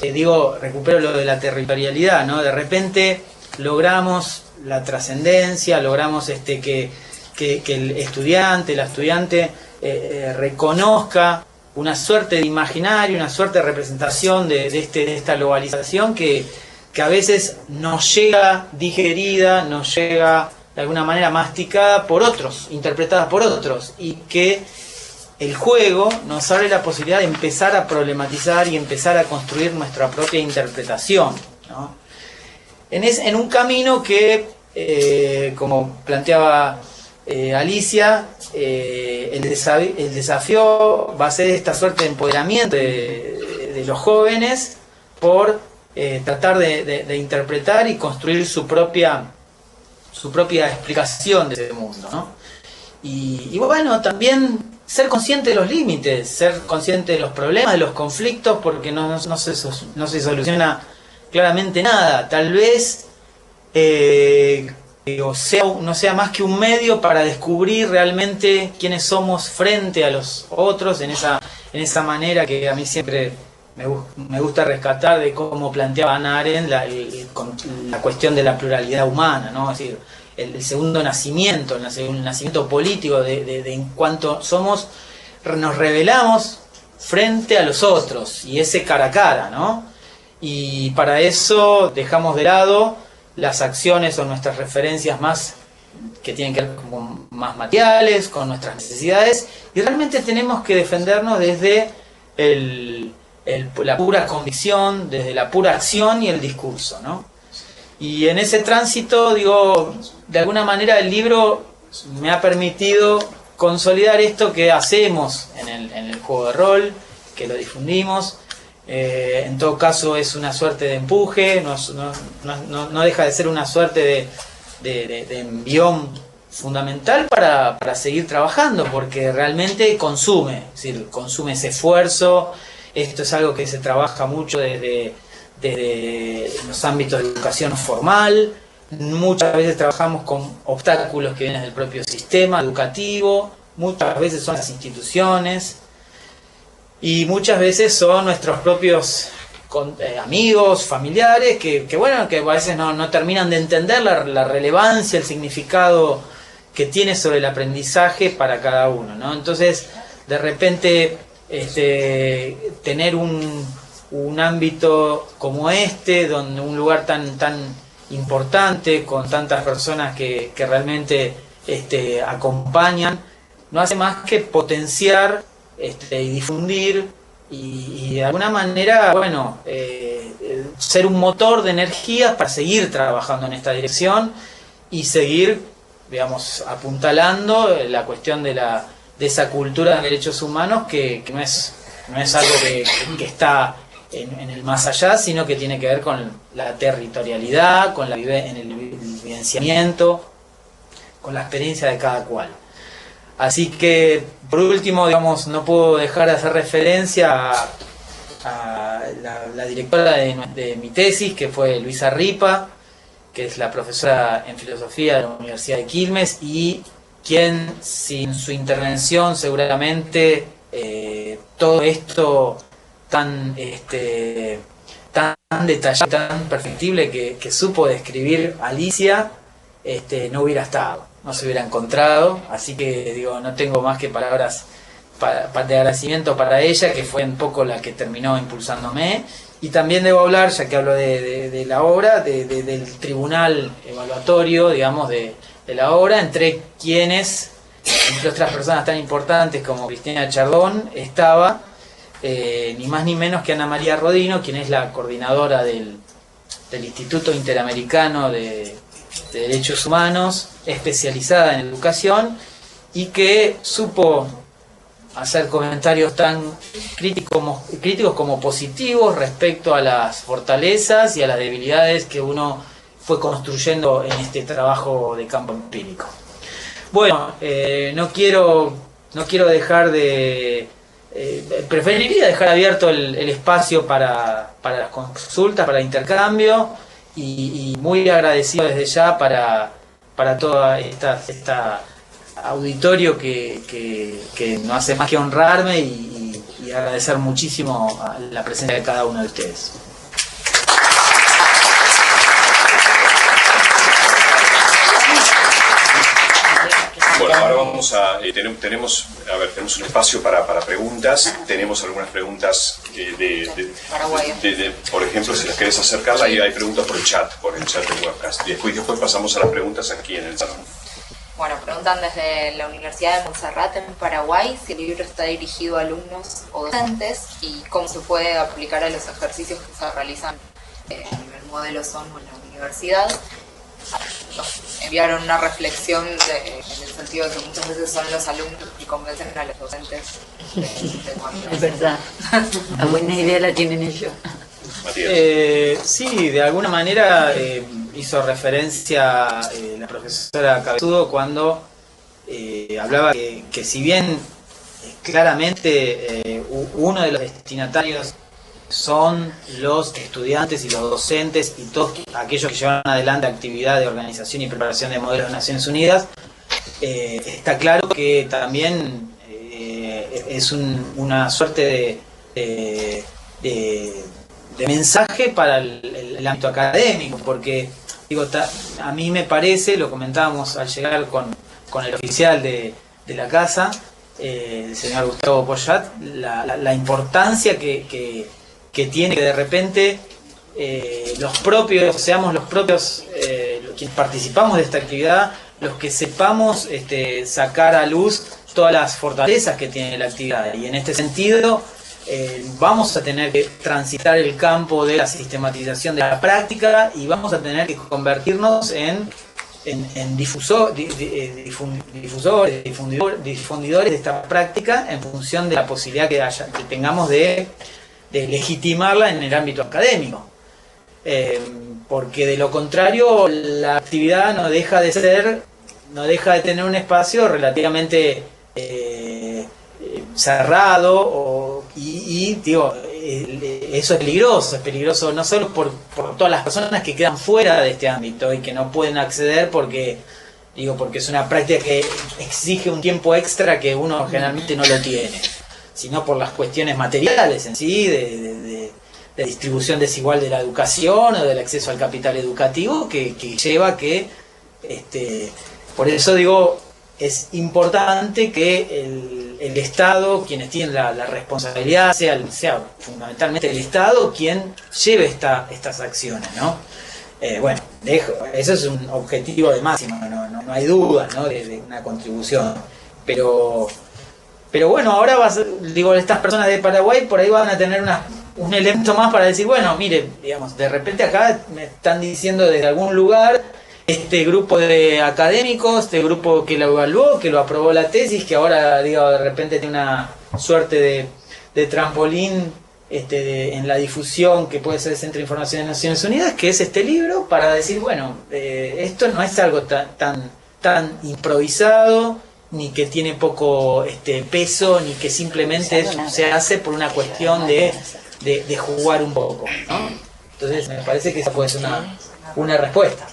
digo, recupero lo de la territorialidad, ¿no? De repente logramos la trascendencia, logramos que el estudiante, la estudiante reconozca una suerte de imaginario, una suerte de representación de esta globalización que a veces nos llega digerida, nos llega de alguna manera masticada por otros, interpretada por otros, y que el juego nos abre la posibilidad de empezar a problematizar y empezar a construir nuestra propia interpretación, ¿no? En un camino que, como planteaba Alicia, el desafío va a ser esta suerte de empoderamiento de los jóvenes por tratar de interpretar y construir su propia explicación de ese mundo, ¿no? Y bueno, también ser consciente de los límites, ser consciente de los problemas, de los conflictos, porque no se soluciona claramente nada. Tal vez no sea más que un medio para descubrir realmente quiénes somos frente a los otros, en esa manera que a mí siempre me gusta rescatar de cómo planteaba Hannah Arendt la cuestión de la pluralidad humana, ¿no? Es decir, el segundo nacimiento, el nacimiento político de en cuanto nos revelamos frente a los otros, y ese cara a cara, ¿no? Y para eso dejamos de lado las acciones o nuestras referencias más que tienen que ver con más materiales, con nuestras necesidades, y realmente tenemos que defendernos desde la pura convicción, desde la pura acción y el discurso, ¿no? Y en ese tránsito, digo, de alguna manera el libro me ha permitido consolidar esto que hacemos en el juego de rol, que lo difundimos. En todo caso es una suerte de empuje, no deja de ser una suerte de envión fundamental para seguir trabajando, porque realmente consume, es decir, consume ese esfuerzo. Esto es algo que se trabaja mucho desde los ámbitos de educación formal. Muchas veces trabajamos con obstáculos que vienen del propio sistema educativo, muchas veces son las instituciones, y muchas veces son nuestros propios amigos, familiares, que a veces no terminan de entender la relevancia, el significado que tiene sobre el aprendizaje para cada uno, ¿no? Entonces, de repente, tener un ámbito como donde un lugar tan importante, con tantas personas que realmente acompañan, no hace más que potenciar y difundir y de alguna manera, ser un motor de energías para seguir trabajando en esta dirección y seguir, digamos, apuntalando la cuestión de esa cultura de derechos humanos que no es algo que está en el más allá, sino que tiene que ver con la territorialidad, con el vivenciamiento, con la experiencia de cada cual. Así que, por último, digamos, no puedo dejar de hacer referencia a la directora de mi tesis, que fue Luisa Ripa, que es la profesora en filosofía de la Universidad de Quilmes, y quien, sin su intervención, seguramente todo esto tan detallado, tan perfectible que supo describir Alicia, no hubiera estado, no se hubiera encontrado. Así que, digo, no tengo más que palabras de agradecimiento para ella, que fue un poco la que terminó impulsándome. Y también debo hablar, ya que hablo de la obra, del tribunal evaluatorio, digamos, de de la obra, entre otras personas tan importantes como Cristina Chardón, estaba ni más ni menos que Ana María Rodino, quien es la coordinadora del Instituto Interamericano de Derechos Humanos, especializada en educación, y que supo hacer comentarios tan críticos como positivos respecto a las fortalezas y a las debilidades que uno fue construyendo en este trabajo de campo empírico. Bueno, no quiero dejar de... preferiría dejar abierto el espacio para las consultas, para el intercambio, y muy agradecido desde ya para toda esta auditorio que no hace más que honrarme y agradecer muchísimo la presencia de cada uno de ustedes. Bueno, ahora vamos a... tenemos un espacio para preguntas. Tenemos algunas preguntas por ejemplo, si las querés acercar, Carla, hay preguntas por el chat del webcast. Y después pasamos a las preguntas aquí en el salón. Bueno, preguntan desde la Universidad de Montserrat en Paraguay si el libro está dirigido a alumnos o docentes y cómo se puede aplicar a los ejercicios que se realizan en el modelo SON o en la universidad. Nos enviaron una reflexión en el sentido de que muchas veces son los alumnos que convencen a los docentes de cuando... Es verdad. La buena idea la tienen ellos. Sí, de alguna manera hizo referencia la profesora Cabezudo cuando hablaba que si bien claramente uno de los destinatarios son los estudiantes y los docentes y todos aquellos que llevan adelante actividad de organización y preparación de modelos de Naciones Unidas, está claro que también es una suerte de mensaje para el ámbito académico, porque a mí me parece, lo comentábamos al llegar con el oficial de la casa, el señor Gustavo Poyat, la importancia que tiene que de repente seamos los propios quienes participamos de esta actividad, los que sepamos sacar a luz todas las fortalezas que tiene la actividad. Y en este sentido vamos a tener que transitar el campo de la sistematización de la práctica y vamos a tener que convertirnos en difundidores de esta práctica en función de la posibilidad que tengamos de legitimarla en el ámbito académico. Porque de lo contrario la actividad no deja de tener un espacio relativamente cerrado eso es peligroso no solo por todas las personas que quedan fuera de este ámbito y que no pueden acceder porque es una práctica que exige un tiempo extra que uno generalmente no lo tiene, sino por las cuestiones materiales en sí, de distribución desigual de la educación o del acceso al capital educativo que lleva que por eso es importante que el Estado, quienes tienen la responsabilidad, sea fundamentalmente el Estado quien lleve estas acciones, ¿no? Bueno, eso es un objetivo de máximo, no hay duda, ¿no? de una contribución. Pero bueno, ahora estas personas de Paraguay por ahí van a tener un elemento más para decir, bueno, mire, de repente acá me están diciendo desde algún lugar este grupo de académicos, este grupo que lo evaluó, que lo aprobó la tesis, que ahora de repente tiene una suerte de trampolín en la difusión que puede ser el Centro de Información de Naciones Unidas, que es este libro, para decir, bueno, esto no es algo tan improvisado, ni que tiene poco peso, ni que simplemente se hace por una cuestión de jugar un poco, ¿no? Entonces me parece que esa puede ser una respuesta.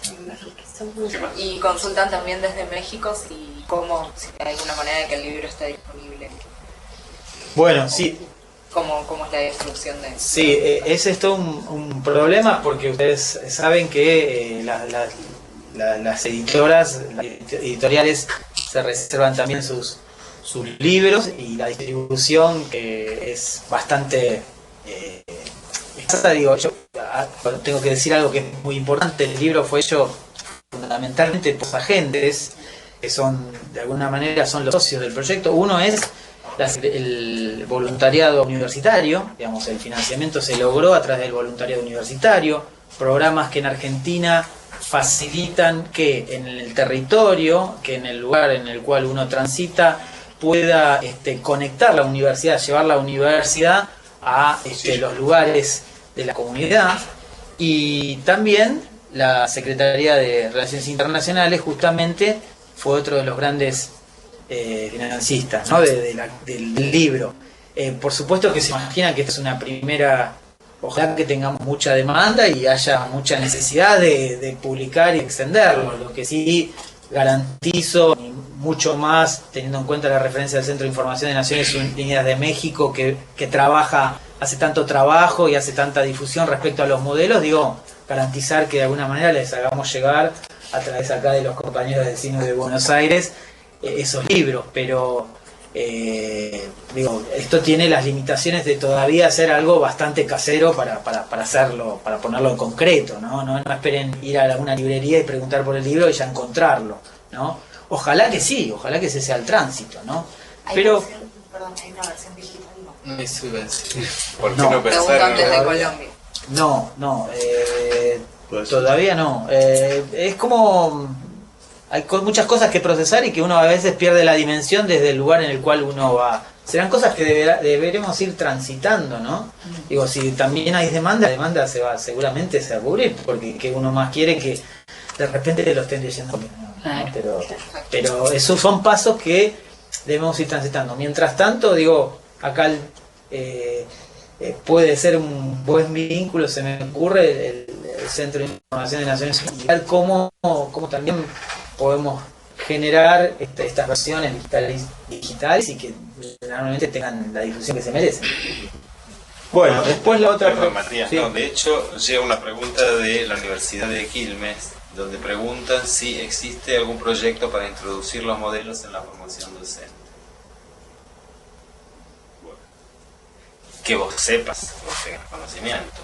Y consultan también desde México si hay alguna manera de que el libro esté disponible. Bueno, sí. ¿Cómo es la distribución de eso? Sí, es esto un problema porque ustedes saben que las editoriales se reservan también sus libros y la distribución que es bastante... yo tengo que decir algo que es muy importante. El libro fue hecho fundamentalmente por agentes, que son, de alguna manera, son los socios del proyecto. Uno es el voluntariado universitario, digamos, el financiamiento se logró a través del voluntariado universitario, programas que en Argentina facilitan que en el territorio, que en el lugar en el cual uno transita, pueda conectar la universidad, llevar la universidad a los lugares de la comunidad. Y también la Secretaría de Relaciones Internacionales justamente fue otro de los grandes financistas, ¿no? del libro. Por supuesto que se imagina que esta es una primera, ojalá que tengamos mucha demanda y haya mucha necesidad de publicar y extenderlo. Lo que sí garantizo, mucho más teniendo en cuenta la referencia del Centro de Información de Naciones Unidas de México, que trabaja, hace tanto trabajo y hace tanta difusión respecto a los modelos, garantizar que de alguna manera les hagamos llegar a través acá de los compañeros del Cine de Buenos Aires esos libros, pero esto tiene las limitaciones de todavía hacer algo bastante casero para hacerlo, para ponerlo en concreto, ¿no? No esperen ir a una librería y preguntar por el libro y ya encontrarlo, ¿no? Ojalá que sí, ojalá que ese sea el tránsito, ¿no? Pero Hay una versión digital, ¿no? Eso iba a decir. ¿Por qué No. no Preguntan desde pensar? Colombia. no, todavía no. Es como hay muchas cosas que procesar y que uno a veces pierde la dimensión desde el lugar en el cual uno va. Serán cosas que deberemos ir transitando, ¿no? Si también hay demanda, la demanda seguramente se va a cubrir, porque que uno más quiere que de repente lo estén leyendo. ¿No? Pero esos son pasos que debemos ir transitando. Mientras tanto, acá puede ser un buen vínculo, se me ocurre, el Centro de Información de Naciones Unidas, cómo también podemos generar estas versiones digitales y que realmente tengan la difusión que se merecen. Bueno, después la otra... Perdón, Matías, Sí. no, de hecho llega una pregunta de la Universidad de Quilmes, donde preguntan si existe algún proyecto para introducir los modelos en la formación docente. Bueno, que vos sepas, que vos tengas conocimiento.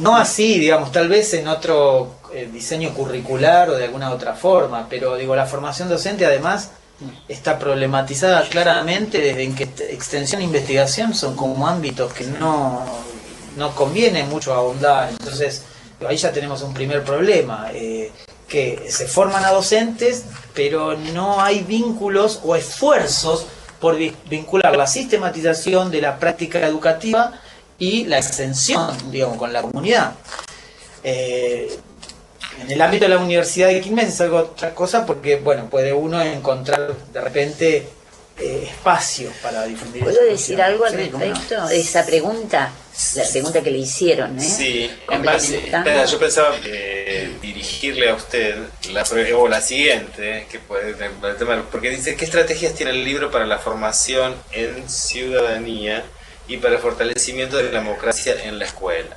No así, tal vez en otro diseño curricular o de alguna otra forma, pero la formación docente además está problematizada claramente desde en que extensión e investigación son como ámbitos que no conviene mucho ahondar. Entonces ahí ya tenemos un primer problema, que se forman a docentes pero no hay vínculos o esfuerzos por vincular la sistematización de la práctica educativa y la extensión, con la comunidad. En el ámbito de la Universidad de Quilmes es algo otra cosa, porque puede uno encontrar de repente espacios para difundir. ¿Puedo decir algo al Sí, ¿cómo no? respecto de esa pregunta? La pregunta que le hicieron, ¿eh? Sí, en base, Complementando. yo pensaba dirigirle a usted la siguiente, que puede porque dice, ¿qué estrategias tiene el libro para la formación en ciudadanía y para el fortalecimiento de la democracia en la escuela?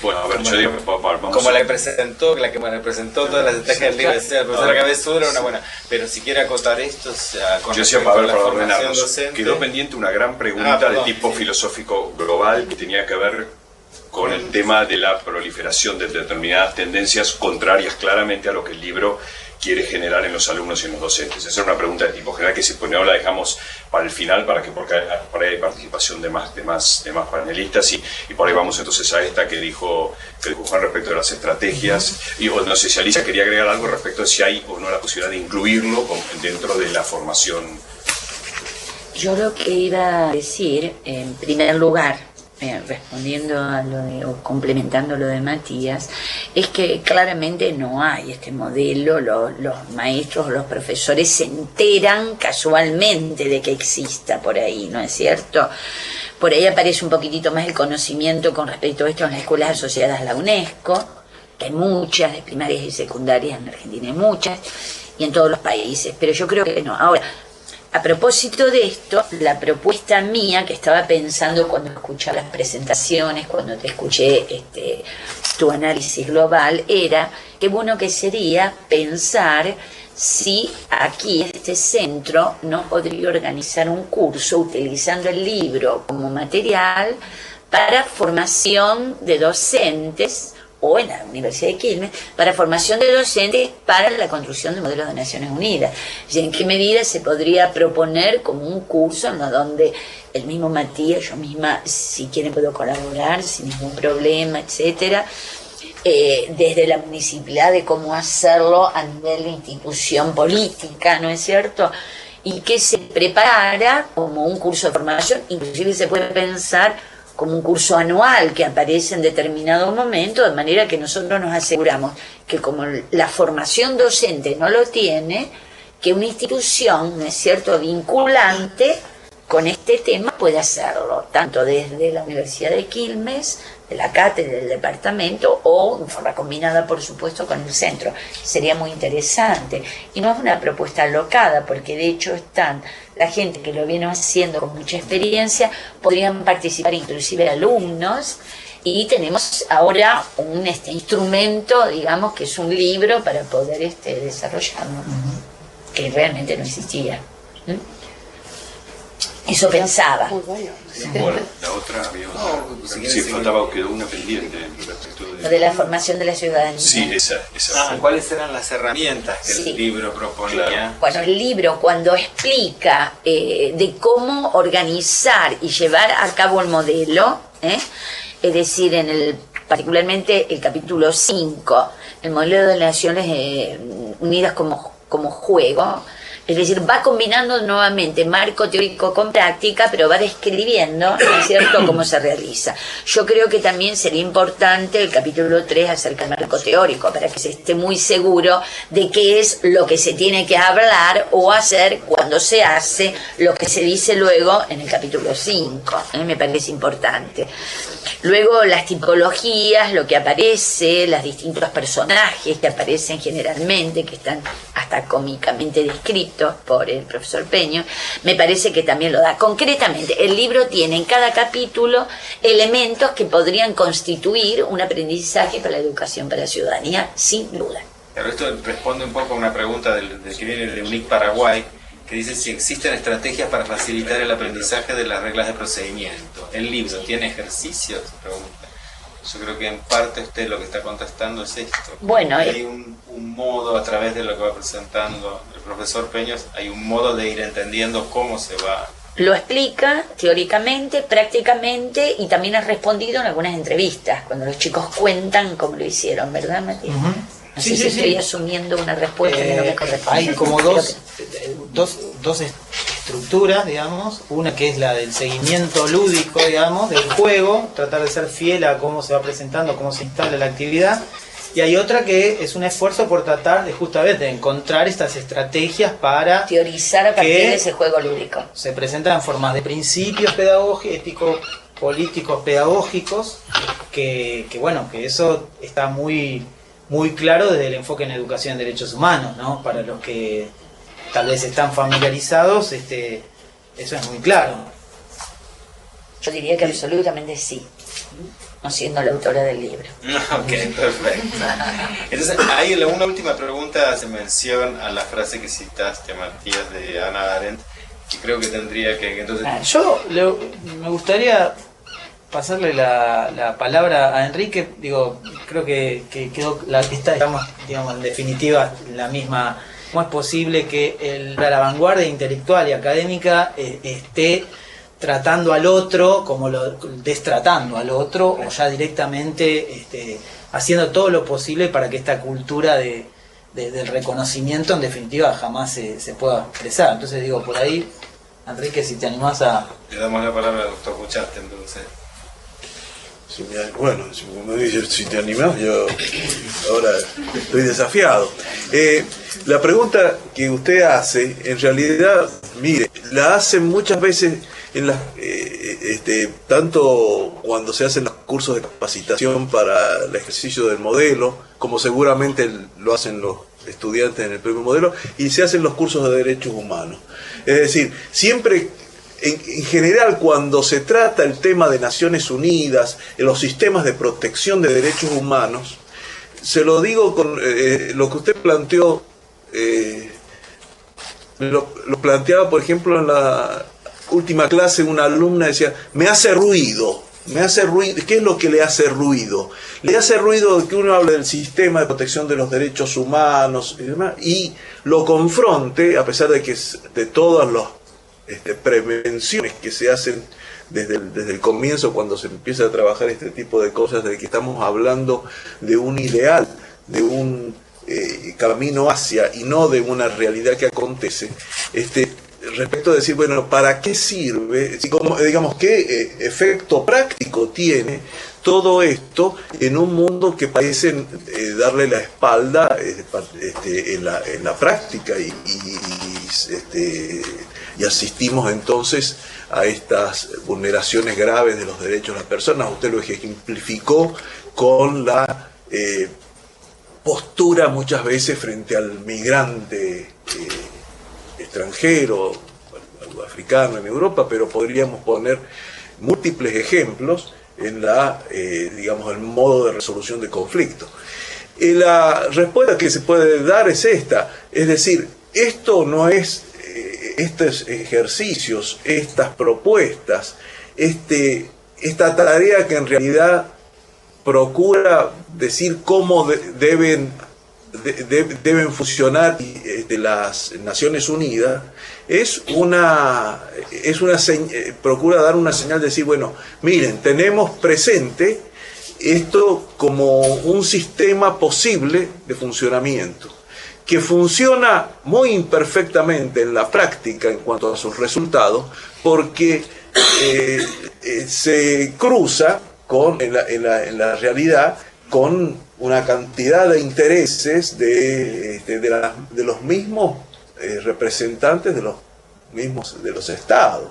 Bueno, a ver, yo digo, vamos Como a- la que presentó todas las estrategias del libro, decía, la profesora Cabezura, una buena, pero si quiere acotar esto, o sea, con Yo decía, respecto a la para formación ordenarnos, docente. quedó pendiente una gran pregunta perdón, de tipo sí. filosófico global que tenía que ver con el tema de la proliferación de determinadas tendencias contrarias claramente a lo que el libro quiere generar en los alumnos y en los docentes. Esa es una pregunta de tipo general que si no la dejamos para el final, porque por ahí hay participación de más panelistas y por ahí vamos entonces a esta que dijo Juan respecto de las estrategias. Y no sé si Alicia quería agregar algo respecto de si hay o no la posibilidad de incluirlo dentro de la formación. Yo lo que iba a decir, en primer lugar, respondiendo a o complementando lo de Matías, es que claramente no hay este modelo. Los maestros o los profesores se enteran casualmente de que exista por ahí, ¿no es cierto? Por ahí aparece un poquitito más el conocimiento con respecto a esto en las escuelas asociadas a la UNESCO, que hay muchas, de primarias y secundarias en Argentina hay muchas, y en todos los países, pero yo creo que no. Ahora, a propósito de esto, la propuesta mía, que estaba pensando cuando escuchaba las presentaciones, cuando te escuché tu análisis global, era que bueno que sería pensar si aquí este centro no podría organizar un curso utilizando el libro como material para formación de docentes, o en la Universidad de Quilmes, para formación de docentes para la construcción de modelos de Naciones Unidas. Y en qué medida se podría proponer como un curso en donde el mismo Matías, yo misma, si quieren puedo colaborar sin ningún problema, etcétera, desde la municipalidad de cómo hacerlo a nivel de institución política, ¿no es cierto? Y que se preparara como un curso de formación, inclusive se puede pensar como un curso anual que aparece en determinado momento, de manera que nosotros nos aseguramos que como la formación docente no lo tiene, que una institución, ¿no es cierto?, vinculante con este tema puede hacerlo, tanto desde la Universidad de Quilmes, de la cátedra del departamento, o en forma combinada, por supuesto, con el centro. Sería muy interesante. Y no es una propuesta alocada, porque de hecho están la gente que lo viene haciendo con mucha experiencia, podrían participar inclusive alumnos, y tenemos ahora un instrumento, digamos, que es un libro para poder desarrollarlo, que realmente no existía. Eso pensaba. Bueno. Bueno, la otra había una. Sí, quedó una pendiente respecto Lo de la formación de la ciudadanía. Sí, esa. ¿Cuáles eran las herramientas que Sí. el libro proponía? Claro. Bueno, el libro cuando explica de cómo organizar y llevar a cabo el modelo, es decir, particularmente el capítulo 5, el modelo de Naciones Unidas como juego, es decir, va combinando nuevamente marco teórico con práctica, pero va describiendo, ¿no es cierto?, cómo se realiza. Yo creo que también sería importante el capítulo 3 acerca del marco teórico, para que se esté muy seguro de qué es lo que se tiene que hablar o hacer cuando se hace lo que se dice luego en el capítulo 5. Me parece importante. Luego las tipologías, lo que aparece, los distintos personajes que aparecen generalmente, que están hasta cómicamente descritos por el profesor Peño, me parece que también lo da. Concretamente, el libro tiene en cada capítulo elementos que podrían constituir un aprendizaje para la educación para la ciudadanía, sin duda. Pero esto responde un poco a una pregunta del que viene de UNIC Paraguay, que dice si existen estrategias para facilitar el aprendizaje de las reglas de procedimiento. ¿El libro tiene ejercicios? Pregunta. Yo creo que en parte usted lo que está contestando es esto. Bueno, hay un modo, a través de lo que va presentando el profesor Peños, hay un modo de ir entendiendo cómo se va. Lo explica teóricamente, prácticamente, y también ha respondido en algunas entrevistas, cuando los chicos cuentan cómo lo hicieron, ¿verdad, Matías? No sé si estoy asumiendo una respuesta que no me corresponde. Hay como dos estructuras, digamos. Una que es la del seguimiento lúdico, digamos, del juego, tratar de ser fiel a cómo se va presentando, cómo se instala la actividad. Y hay otra que es un esfuerzo por tratar de justamente encontrar estas estrategias para teorizar a partir de ese juego lúdico. Se presentan en formas de principios pedagógicos, éticos, políticos, pedagógicos, que bueno, que eso está muy claro desde el enfoque en educación en derechos humanos, ¿no? Para los que tal vez están familiarizados, eso es muy claro. Yo diría que absolutamente sí, no siendo la autora del libro. Ok, perfecto. Entonces, ahí una última pregunta hace mención a la frase que citaste, Matías, de Hannah Arendt, y creo que tendría que entonces... Yo me gustaría pasarle la palabra a Enrique. Digo, creo que quedó está, digamos, en definitiva la misma. ¿Cómo es posible que la vanguardia intelectual y académica esté tratando al otro como destratando al otro, o ya directamente haciendo todo lo posible para que esta cultura del reconocimiento en definitiva jamás se pueda expresar? Entonces digo, por ahí, Enrique, si te animás a... Le damos la palabra al doctor Buchaste, entonces. Bueno, si me dices si te animás, yo ahora estoy desafiado. La pregunta que usted hace, en realidad, mire, la hacen muchas veces en tanto cuando se hacen los cursos de capacitación para el ejercicio del modelo, como seguramente lo hacen los estudiantes en el primer modelo, y se hacen los cursos de derechos humanos. Es decir, siempre... En general, cuando se trata el tema de Naciones Unidas, en los sistemas de protección de derechos humanos, se lo digo con lo que usted planteó, lo planteaba, por ejemplo, en la última clase, una alumna decía, me hace ruido me hace ruido. ¿Qué es lo que le hace ruido? Le hace ruido que uno hable del sistema de protección de los derechos humanos y demás, y lo confronte, a pesar de que de todas las prevenciones que se hacen desde el comienzo, cuando se empieza a trabajar este tipo de cosas, de que estamos hablando de un ideal, de un camino hacia, y no de una realidad que acontece, respecto a decir, bueno, ¿para qué sirve? Digamos, ¿qué efecto práctico tiene todo esto en un mundo que parece darle la espalda en la práctica y asistimos entonces a estas vulneraciones graves de los derechos de las personas? Usted lo ejemplificó con la postura muchas veces frente al migrante extranjero, al africano en Europa, pero podríamos poner múltiples ejemplos en digamos, el modo de resolución de conflictos. La respuesta que se puede dar es esta, es decir, esto no es, estos ejercicios, estas propuestas, esta tarea que en realidad procura decir cómo deben funcionar las Naciones Unidas, procura dar una señal de decir, bueno, miren, tenemos presente esto como un sistema posible de funcionamiento, que funciona muy imperfectamente en la práctica en cuanto a sus resultados, porque se cruza en la realidad con una cantidad de intereses de los mismos representantes de los estados.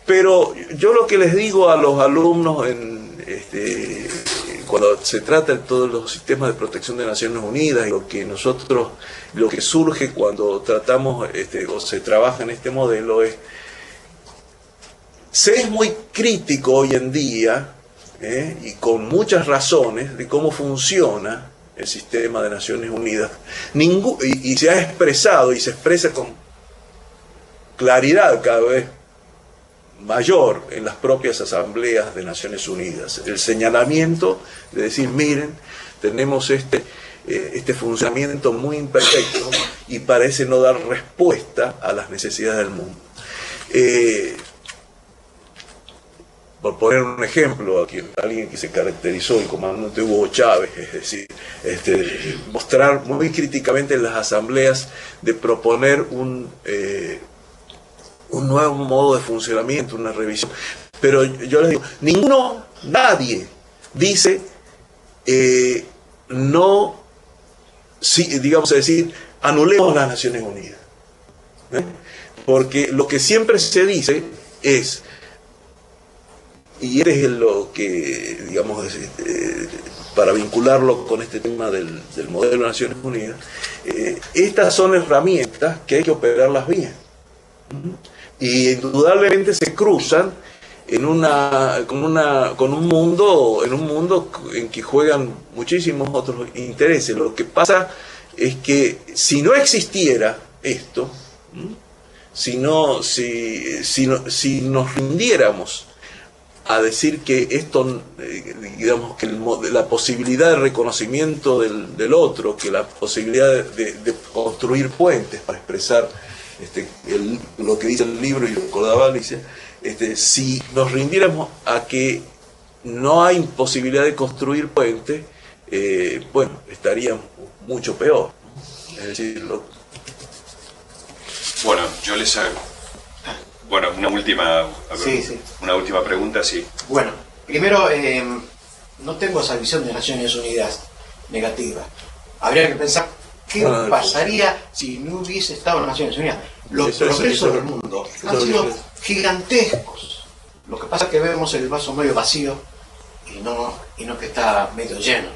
Pero yo lo que les digo a los alumnos cuando se trata de todos los sistemas de protección de Naciones Unidas, y lo que surge cuando tratamos o se trabaja en este modelo es: se es muy crítico hoy en día, y con muchas razones, de cómo funciona el sistema de Naciones Unidas, y se ha expresado y se expresa con claridad cada vez mayor en las propias asambleas de Naciones Unidas, el señalamiento de decir, miren, tenemos este funcionamiento muy imperfecto y parece no dar respuesta a las necesidades del mundo. Por poner un ejemplo, alguien que se caracterizó, el comandante Hugo Chávez, es decir, mostrar muy críticamente en las asambleas de proponer un nuevo modo de funcionamiento, una revisión. Pero yo les digo, nadie dice digamos, es decir, anulemos las Naciones Unidas. Porque lo que siempre se dice es, y es lo que, digamos, para vincularlo con este tema del modelo de Naciones Unidas, estas son herramientas que hay que operarlas bien. Y indudablemente se cruzan con un mundo en que juegan muchísimos otros intereses. Lo que pasa es que si no existiera esto, si nos rindiéramos a decir que esto, digamos, que la posibilidad de reconocimiento del otro, que la posibilidad de construir puentes para expresar lo que dice el libro, y recordaba Alicia, si nos rindiéramos a que no hay posibilidad de construir puentes, bueno, estaría mucho peor. Es decir, Bueno, yo les hago una última pregunta, sí. Bueno, primero, no tengo esa visión de Naciones Unidas negativa. Habría que pensar qué pasaría si no hubiese estado en Naciones Unidas. Los progresos del mundo han sido gigantescos. Lo que pasa es que vemos el vaso medio vacío y no que está medio lleno.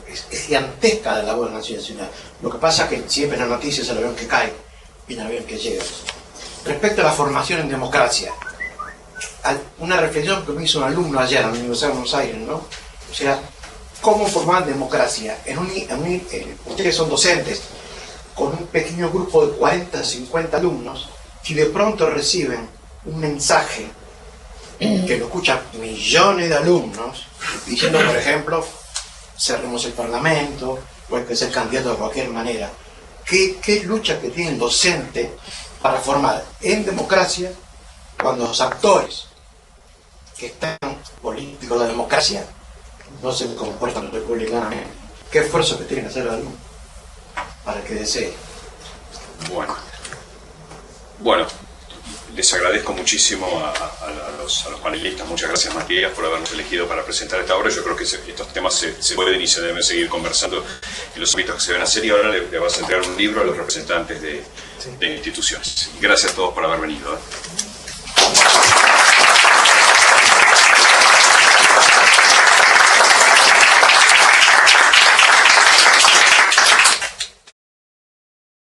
Es gigantesca la labor de Naciones Unidas. Lo que pasa es que siempre en las noticias el avión que cae y el avión que llega. Respecto a la formación en democracia, una reflexión que me hizo un alumno ayer en la Universidad de Buenos Aires, ¿no? O sea, ¿cómo formar democracia? Ustedes son docentes, con un pequeño grupo de 40, 50 alumnos, que de pronto reciben un mensaje que lo escuchan millones de alumnos, diciendo, por ejemplo, cerremos el Parlamento, o hay que ser candidato de cualquier manera. ¿Qué lucha que tiene el docente para formar en democracia cuando los actores que están políticos de la democracia no se comportan republicanamente? ¿Qué esfuerzo que tienen que hacer el alumno para que desee? Bueno, les agradezco muchísimo a los panelistas. Muchas gracias, Matías, por habernos elegido para presentar esta obra. Yo creo que estos temas se pueden y se deben seguir conversando en los ámbitos que se deben hacer, y ahora le vas a entregar un libro a los representantes de instituciones. Y gracias a todos por haber venido.